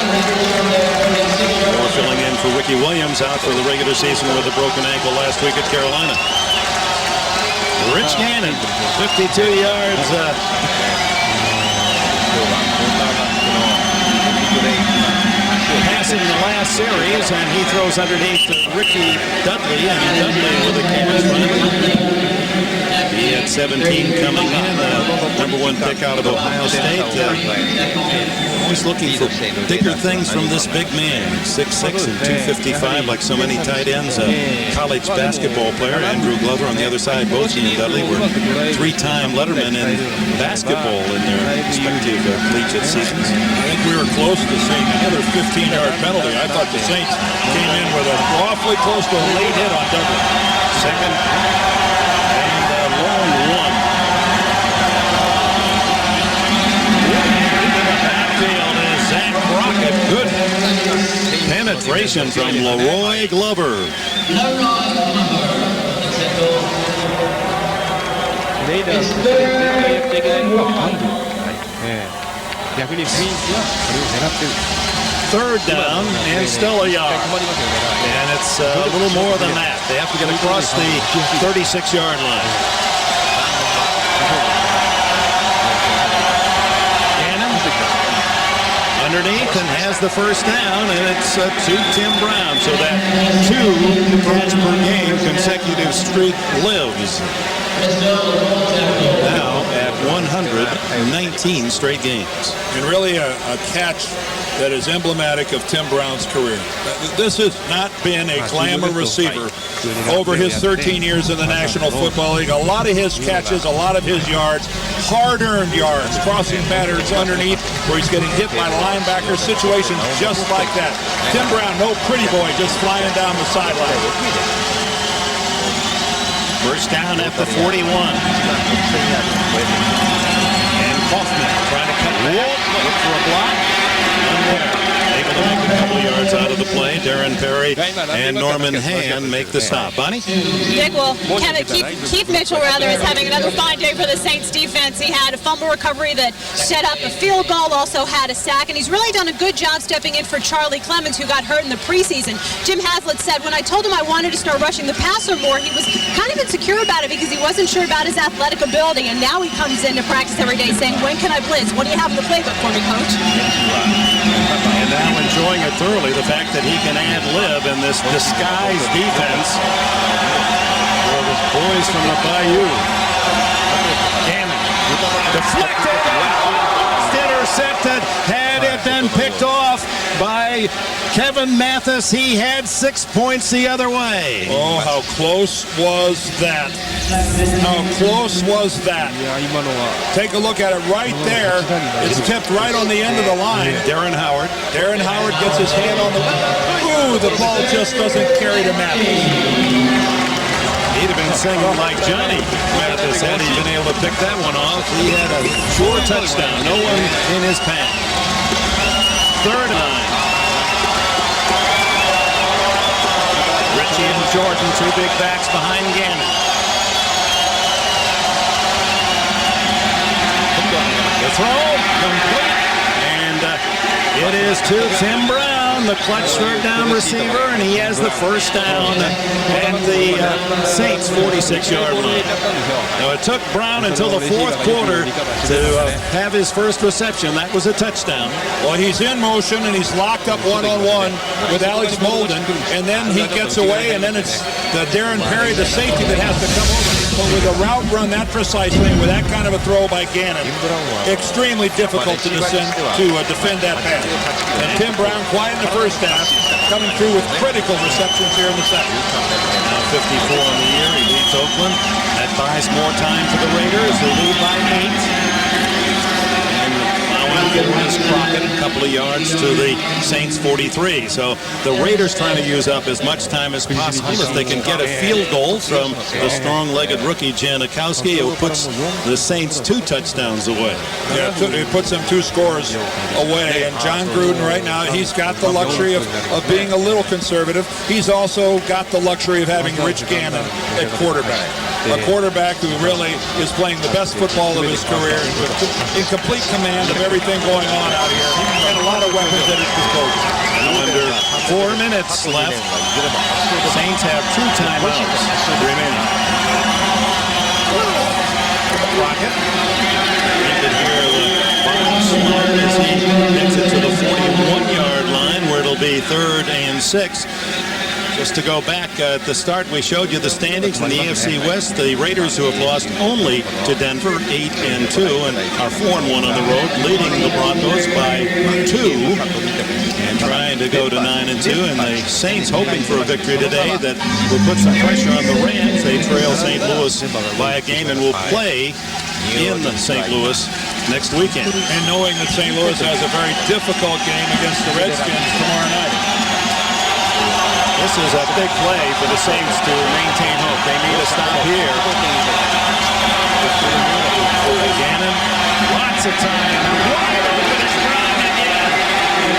Moore filling in for Ricky Williams, out for the regular season with a broken ankle last week at Carolina. Rich Gannon, 52 yards. Passing the last series, and he throws underneath to Ricky Dudley, and Dudley with a catch finally. He had 17 coming in, #1 pick out of Ohio State. Always looking for bigger things from this big man. 6'6" and 255, like so many tight ends. A college basketball player, Andrew Glover on the other side. Both he and Dudley were three-time lettermen in basketball in their respective collegiate seasons. I think we were close to seeing another 15-yard penalty. I thought the Saints came in with an awfully close to a late hit on Dudley. Second and a long one. Backfield is Zach Crockett. Good penetration from Leroy Glover. レイダースと絶対やっちゃいけないのはファンブル。逆にスインズはそれを狙ってる。Third down and still a yard. And it's a little more than that. They have to get across the 36-yard line. Gannon underneath and has the first down, and it's to Tim Brown. So that 2 catch per game consecutive streak lives. Now at 119 straight games. And really a catch that is emblematic of Tim Brown's career. This has not been a glamour receiver over his 13 years in the National Football League. A lot of his catches, a lot of his yards, hard-earned yards, crossing patterns underneath where he's getting hit by linebackers, situations just like that. Tim Brown, no pretty boy, just flying down the sideline. First down at the 41. And Kaufman trying to cut back. Look for a block. Able to make a couple yards out of the play. Darren Perry and Norman Hand make the stop. Bonnie? Dick, well, Keith Mitchell, is having another fine day for the Saints defense. He had a fumble recovery that set up a field goal, also had a sack, and he's really done a good job stepping in for Charlie Clemens, who got hurt in the preseason. Jim Haslett said, when I told him I wanted to start rushing the passer more, he was kind of insecure about it because he wasn't sure about his athletic ability, and now he comes into practice every day saying, when can I blitz? What do you have in the playbook for me, Coach? And now enjoying it thoroughly, the fact that he can ad-lib in this disguised defense for the boys from the Bayou. Gannon deflected, intercepted, had it then picked off by Kevin Mathis. He had 6 points the other way. Oh, how close was that? How close was that? Take a look at it right there. It's tipped right on the end of the line. Darren Howard gets his hand on the... Ooh, the ball just doesn't carry to Mathis. He'd have been singing like Johnny Mathis had he been able to pick that one off. He had a sure touchdown. No one in his path. Third and 9. Ritchie and Jordan, 2 big backs behind Gannon. The throw, complete, and it is to Tim Brown, the clutch third down receiver, and he has the first down at the Saints' 46-yard line. Now, it took Brown until the fourth quarter to have his first reception. That was a touchdown. Well, he's in motion, and he's locked up one-on-one with Alex Molden, and then he gets away, and then it's the Darren Perry, the safety, that has to come over. But with a route run that precisely, with that kind of a throw by Gannon, extremely difficult to defend that pass. And Tim Brown, quiet in the first half, coming through with critical receptions here in the second. Now 54 on the year. He leads Oakland. That buys more time for the Raiders. They lead by 8. And Miss Crockett a couple of yards to the Saints 43. So the Raiders trying to use up as much time as possible. If they can get a field goal from the strong-legged rookie Janikowski, it puts the Saints 2 touchdowns away. Yeah, it puts them 2 scores away. And John Gruden right now, he's got the luxury of being a little conservative. He's also got the luxury of having Rich Gannon at quarterback. A quarterback who really is playing the best football of his career, in complete command of everything going on out here, and a lot of weapons at his disposal. Now under 4 minutes left. Saints have 2 timeouts remaining. Crockett. You can hear the box line as he gets it to the 41-yard line, where it'll be 3rd and 6. Just to go back at the start, we showed you the standings in the AFC West. The Raiders, who have lost only to Denver, 8-2, and are 4-1 on the road, leading the Broncos by 2 and trying to go to 9-2. And the Saints hoping for a victory today that will put some pressure on the Rams. They trail St. Louis by a game and will play in St. Louis next weekend. And knowing that St. Louis has a very difficult game against the Redskins tomorrow night. This is a big play for the Saints to maintain hope. They need a stop here. Gannon, lots of time. Wide open is Brown again.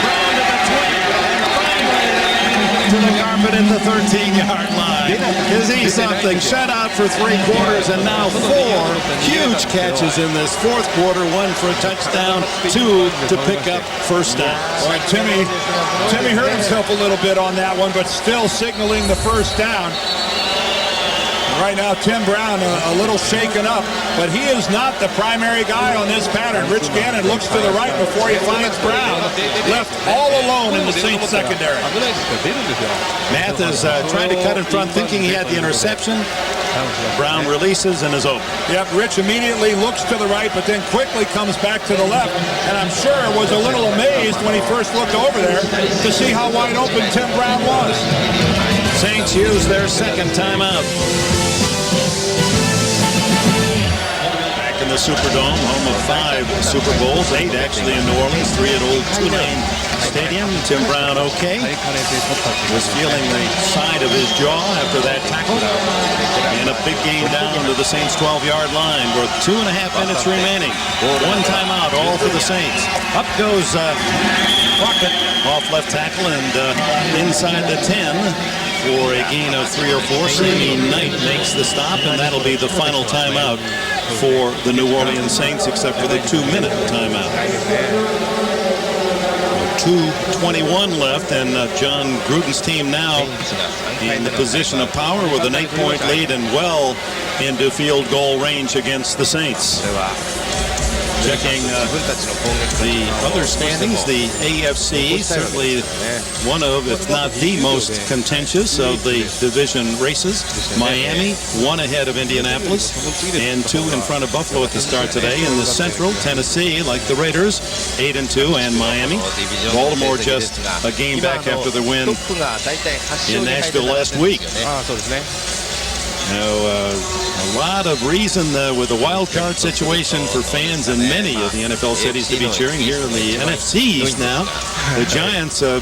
Brown to the 20. And finally to the carpet at the 13-yard line. Is he something? Shut out for 3 quarters and now 4 huge catches in this fourth quarter. 1 for a touchdown, 2 to pick up first down. Well, Timmy hurt himself a little bit on that one, but still signaling the first down. Right now, Tim Brown a little shaken up, but he is not the primary guy on this pattern. Rich Gannon looks to the right before he finds Brown, left all alone in the Saints secondary. Math is trying to cut in front, thinking he had the interception. Brown releases and is open. Yep, Rich immediately looks to the right, but then quickly comes back to the left, and I'm sure was a little amazed when he first looked over there to see how wide open Tim Brown was. Saints use their second timeout. Back in the Superdome, home of 5 Super Bowls, 8 actually in New Orleans, 3 at Old Tulane Stadium. Tim Brown okay. Was feeling the side of his jaw after that tackle. And a big game down to the Saints' 12-yard line with 2.5 minutes remaining. 1 timeout, all for the Saints. Up goes Crockett off left tackle and inside the 10 for a gain of 3 or 4. Sammy Knight makes the stop, and that'll be the final timeout for the New Orleans Saints, except for the 2-minute timeout. 2:21 left, and John Gruden's team now in the position of power with an 8-point lead and well into field goal range against the Saints. Checking the other standings, the AFC, certainly one of, if not the most contentious of the division races. Miami, 1 ahead of Indianapolis, and 2 in front of Buffalo at the start today. In the Central, Tennessee, like the Raiders, 8-2, and Miami. Baltimore just a game back after the win in Nashville last week. A lot of reason with the wild card situation for fans in many of the NFL cities to be cheering. Here in the NFC East now, the Giants were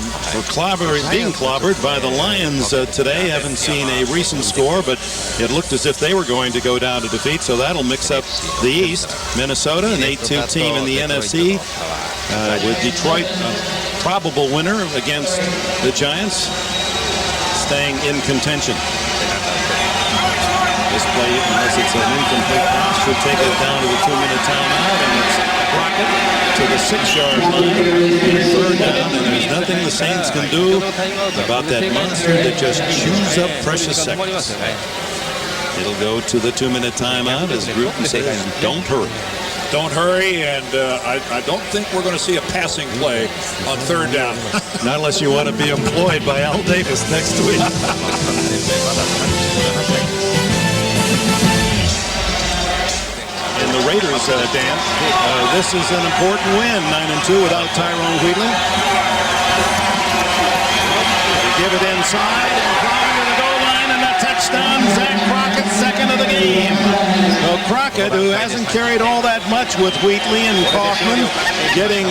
being clobbered by the Lions today. Haven't seen a recent score, but it looked as if they were going to go down to defeat, so that'll mix up the East. Minnesota, an 8-2 team in the NFC, with Detroit, probable winner against the Giants, staying in contention. This play, unless it's an incomplete pass, should take it down to the 2-minute timeout, and it's Crockett to the 6-yard line. 3rd down, and there's nothing the Saints can do about that monster that just chews up precious seconds. It'll go to the 2-minute timeout, as Gruden says, don't hurry. Don't hurry, and I don't think we're going to see a passing play on 3rd down. Not unless you want to be employed by Al Davis next week. And the Raiders, Dan, this is an important win, 9-2 without Tyrone Wheatley. They give it inside, and Crockett to the goal line, and the touchdown. Zach Crockett, 2nd of the game. So Crockett, who hasn't carried all that much with Wheatley and Kaufman, getting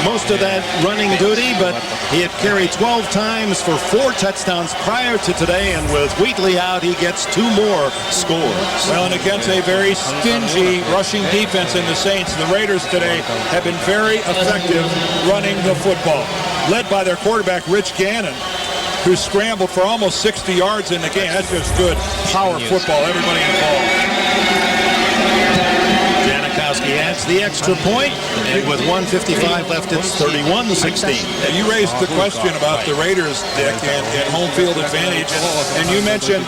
most of that running duty, but he had carried 12 times for 4 touchdowns prior to today, and with Wheatley out, he gets 2 more scores. Well, and against a very stingy rushing defense in the Saints, the Raiders today have been very effective running the football, led by their quarterback, Rich Gannon, who scrambled for almost 60 yards in the game. That's just good power football, everybody involved. Janikowski adds the extra point, and with 1:55 left, it's 31-16. You raised the question about the Raiders, Dick, and home field advantage, and you mentioned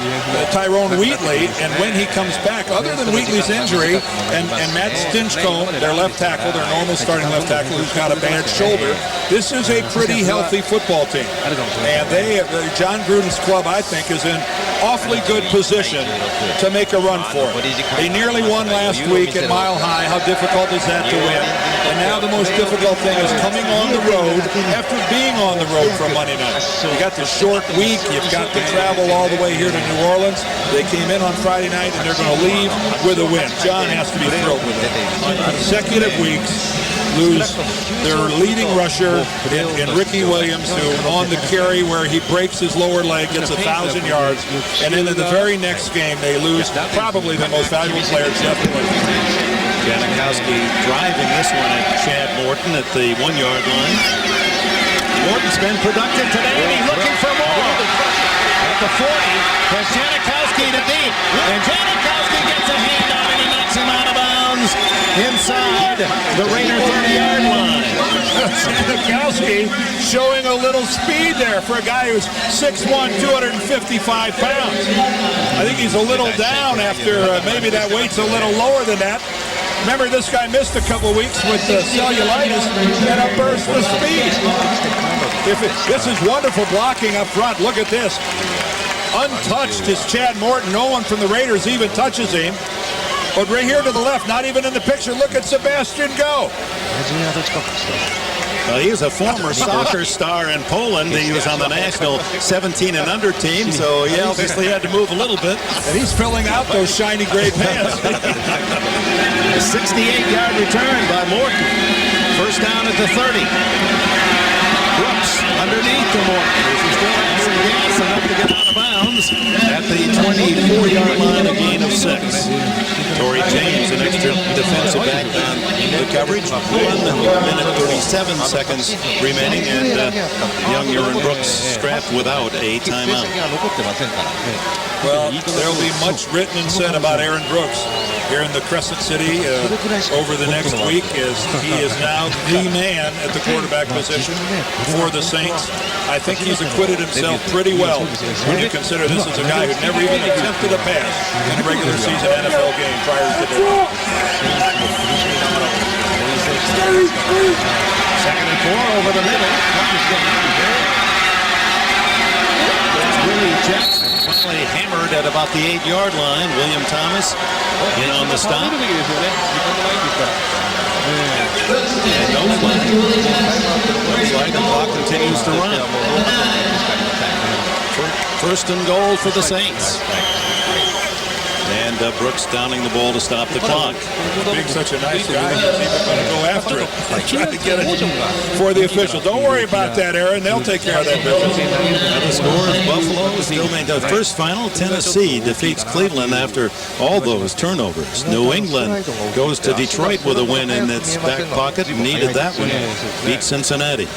Tyrone Wheatley, and when he comes back, other than Wheatley's injury, and Matt Stinchcomb, their left tackle, their normal starting left tackle, who's got a bad shoulder, This is a pretty healthy football team. And John Gruden's club, I think, is in awfully good position to make a run for it. They nearly won last week at Mile High. How difficult is that to win? And now the most difficult thing is coming on the road after being on the road for Monday night. You got the short week. You've got to travel all the way here to New Orleans. They came in on Friday night, and they're going to leave with a win. John has to be thrilled with it. On consecutive weeks, lose their leading rusher in Ricky Williams, who on the carry where he breaks his lower leg gets 1,000 yards, and then in the very next game they lose probably the most valuable player, Jeff Williams. Janikowski driving this one at Chad Morton at the 1-yard line. Morton's been productive today, and he's looking for more. At the 40, has Janikowski to deep, and Janikowski gets a hand on it and knocks him out of bounds inside the Raider 30-yard line. Janikowski showing a little speed there for a guy who's 6'1", 255 pounds. I think he's a little down after maybe that weight's a little lower than that. Remember, this guy missed a couple weeks with cellulitis and a burst of speed. This is wonderful blocking up front. Look at this. Untouched is Chad Morton. No one from the Raiders even touches him. But right here to the left, not even in the picture, look at Sebastian go. Well, he is a former soccer star in Poland. He was on the national 17 and under team, so he obviously had to move a little bit. And he's filling out those shiny gray pants. A 68-yard return by Morton. First down at the 30. Brooks underneath to Morton. He's still after gas enough to get out of bounds at the 24-yard line, a gain of 6. Torrey James, an extra defensive back on the coverage. 1 minute 37 seconds remaining, and young Aaron Brooks strapped without a timeout. Well, there'll be much written and said about Aaron Brooks here in the Crescent City over the next week, as he is now the man at the quarterback position for the Saints. I think he's acquitted himself pretty well when you consider this is a guy who never even attempted a pass in a regular season NFL game prior to today. Second and 4 over the middle. Willie Jackson finally hammered at about the 8-yard line. William Thomas in on the stop. And no flag. Looks like the clock continues to run. First and goal for the Saints. And Brooks downing the ball to stop the clock. Being such a nice guy, he's even going to go after it. Trying to get it for the official. Don't worry about that, Aaron. They'll take care of that business. The score is Buffalo still maintained. First final, Tennessee defeats Cleveland after all those turnovers. New England goes to Detroit with a win in its back pocket. Needed that one. Beat Cincinnati.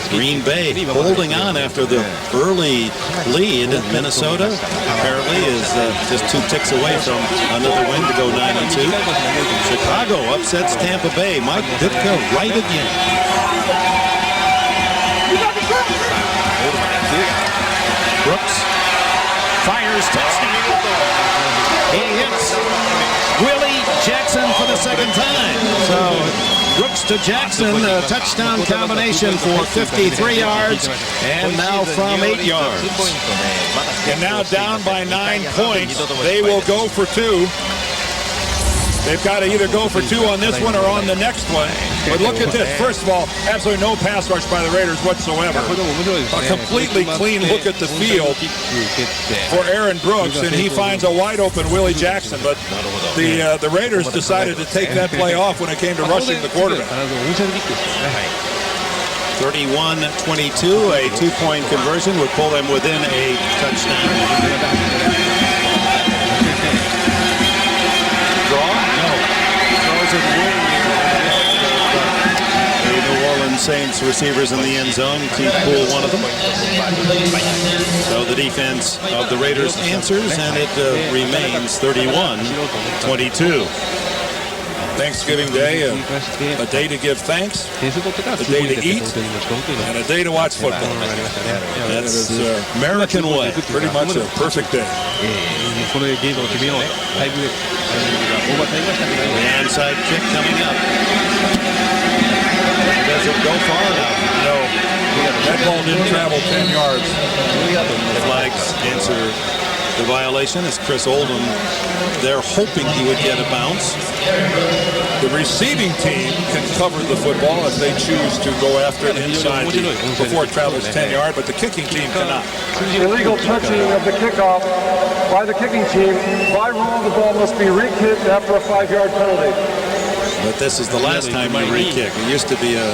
Green Bay holding on after the early lead. Minnesota apparently is just 2 ticks away from another win to go 9-2. Chicago upsets Tampa Bay. Mike Ditka right again. Brooks fires, touchdown. He hits Willie Jackson for the second time. So Brooks to Jackson, a touchdown combination for 53 yards, and now from 8 yards. And now down by 9 points. They will go for 2. They've got to either go for 2 on this one or on the next one. But look at this. First of all, absolutely no pass rush by the Raiders whatsoever. A completely clean look at the field for Aaron Brooks, and he finds a wide open Willie Jackson. But the Raiders decided to take that play off when it came to rushing the quarterback. 31-22, a 2-point conversion would pull them within a touchdown. The New Orleans Saints receivers in the end zone to pull one of them. So the defense of the Raiders answers, and it remains 31-22. Thanksgiving Day, a day to give thanks, a day to eat, and a day to watch football. That's the American way. Pretty much a perfect day. The onside kick coming up. Does it go far enough? No. That ball didn't travel 10 yards. The flags answer the violation. It's Chris Oldham. They're hoping he would get a bounce. The receiving team can cover the football if they choose to go after it inside before it travels 10 yards, but the kicking team cannot. Illegal touching of the kickoff by the kicking team. By rule, the ball must be re-kicked after a 5-yard penalty. But this is the last time you re-kick. It used to be a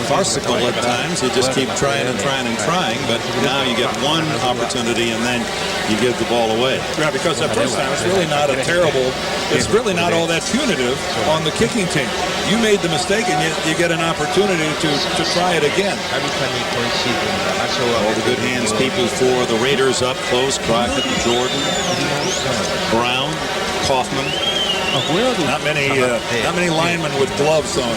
farcical at times. You just keep trying and trying and trying, but now you get one opportunity and then you give the ball away. Yeah, because that first time it's really not a terrible, it's really not all that punitive on the kicking team. You made the mistake and you get an opportunity to try it again. All the good hands people for the Raiders up close. Crockett, Jordan, Brown, Kaufman. Not many linemen with gloves on.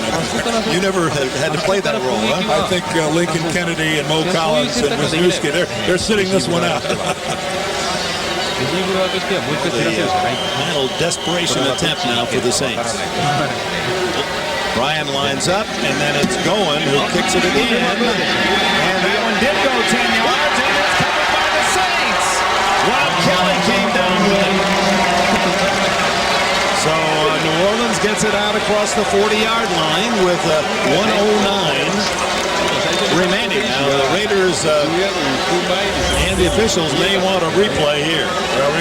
You never had to play that role, huh? I think Lincoln Kennedy and Mo Collins and Wisniewski, they're sitting this one out. The final desperation attempt now for the Saints. Ryan lines up, and then it's Goen who kicks it again. And that one did go 10 yards, and it's covered by the Saints. Rob Kelly came down with it. So New Orleans gets it out across the 40-yard line with 1:09 remaining. Now the Raiders and the officials may want a replay here. Well,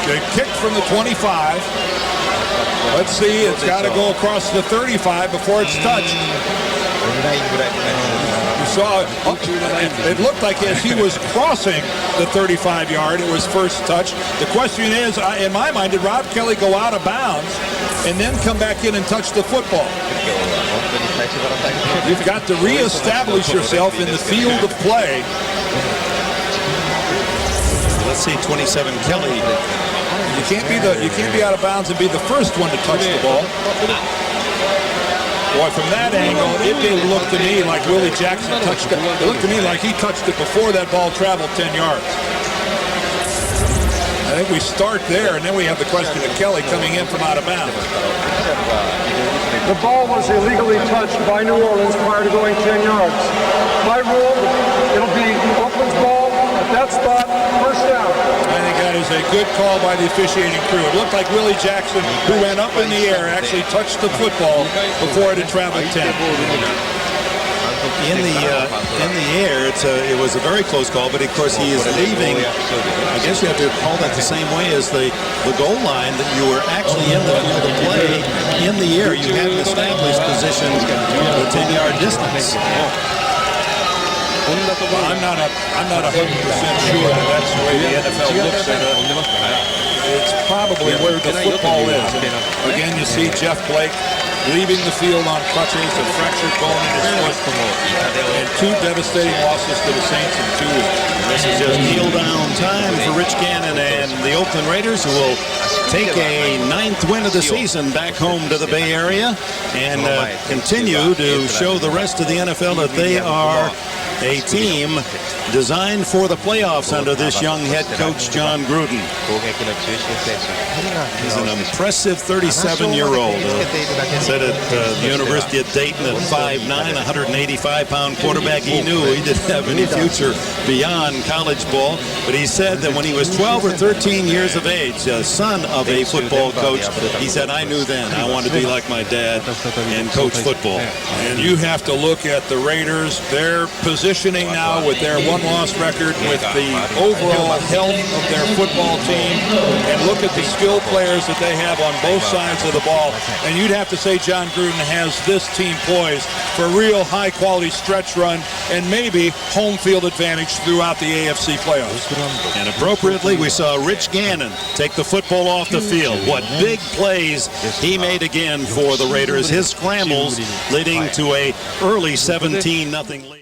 they kicked from the 25. Let's see, it's got to go across the 35 before it's touched. You saw it looked like as he was crossing the 35-yard, it was first touch. The question is, in my mind, did Rob Kelly go out of bounds and then come back in and touch the football? You've got to reestablish yourself in the field of play. Let's see, 27 Kelly. You can't be out of bounds and be the first one to touch the ball. Boy, from that angle, it didn't look to me like Willie Jackson touched it. It looked to me like he touched it before that ball traveled 10 yards. I think we start there, and then we have the question of Kelly coming in from out of bounds. The ball was illegally touched by New Orleans prior to going 10 yards. By rule, it'll be Oakland's ball at that spot, first down. I think that is a good call by the officiating crew. It looked like Willie Jackson, who went up in the air, actually touched the football before it had traveled 10. In the air, it was a very close call, but of course he is leaving. I guess you have to call that the same way as the goal line, that you were actually in the field of play in the air. You had an established position at a 10-yard distance. I'm not 100% sure that that's the way the NFL looks at it. It's probably where the football is. Again, you see Jeff Blake leaving the field on crutches, a fractured bone in his foot, and two devastating losses to the Saints in 2 weeks. This is just kneel down time for Rich Gannon and the Oakland Raiders, who will take a 9th win of the season back home to the Bay Area and continue to show the rest of the NFL that they are a team designed for the playoffs under this young head coach, John Gruden. He's an impressive 37-year-old. Said at the University of Dayton at 5'9", 185-pound quarterback. He knew he didn't have any future beyond college ball, but he said that when he was 12 or 13 years of age, son of a football coach, he said, I knew then I wanted to be like my dad and coach football. And you have to look at the Raiders, their positioning now with their one-loss record, with the overall health of their football team, and look at the skill players that they have on both sides of the ball. And you'd have to say John Gruden has this team poised for a real high-quality stretch run and maybe home field advantage throughout the AFC playoffs. And appropriately, we saw Rich Gannon take the football off the field. What big plays he made again for the Raiders. His scrambles leading to a early 17-0 lead.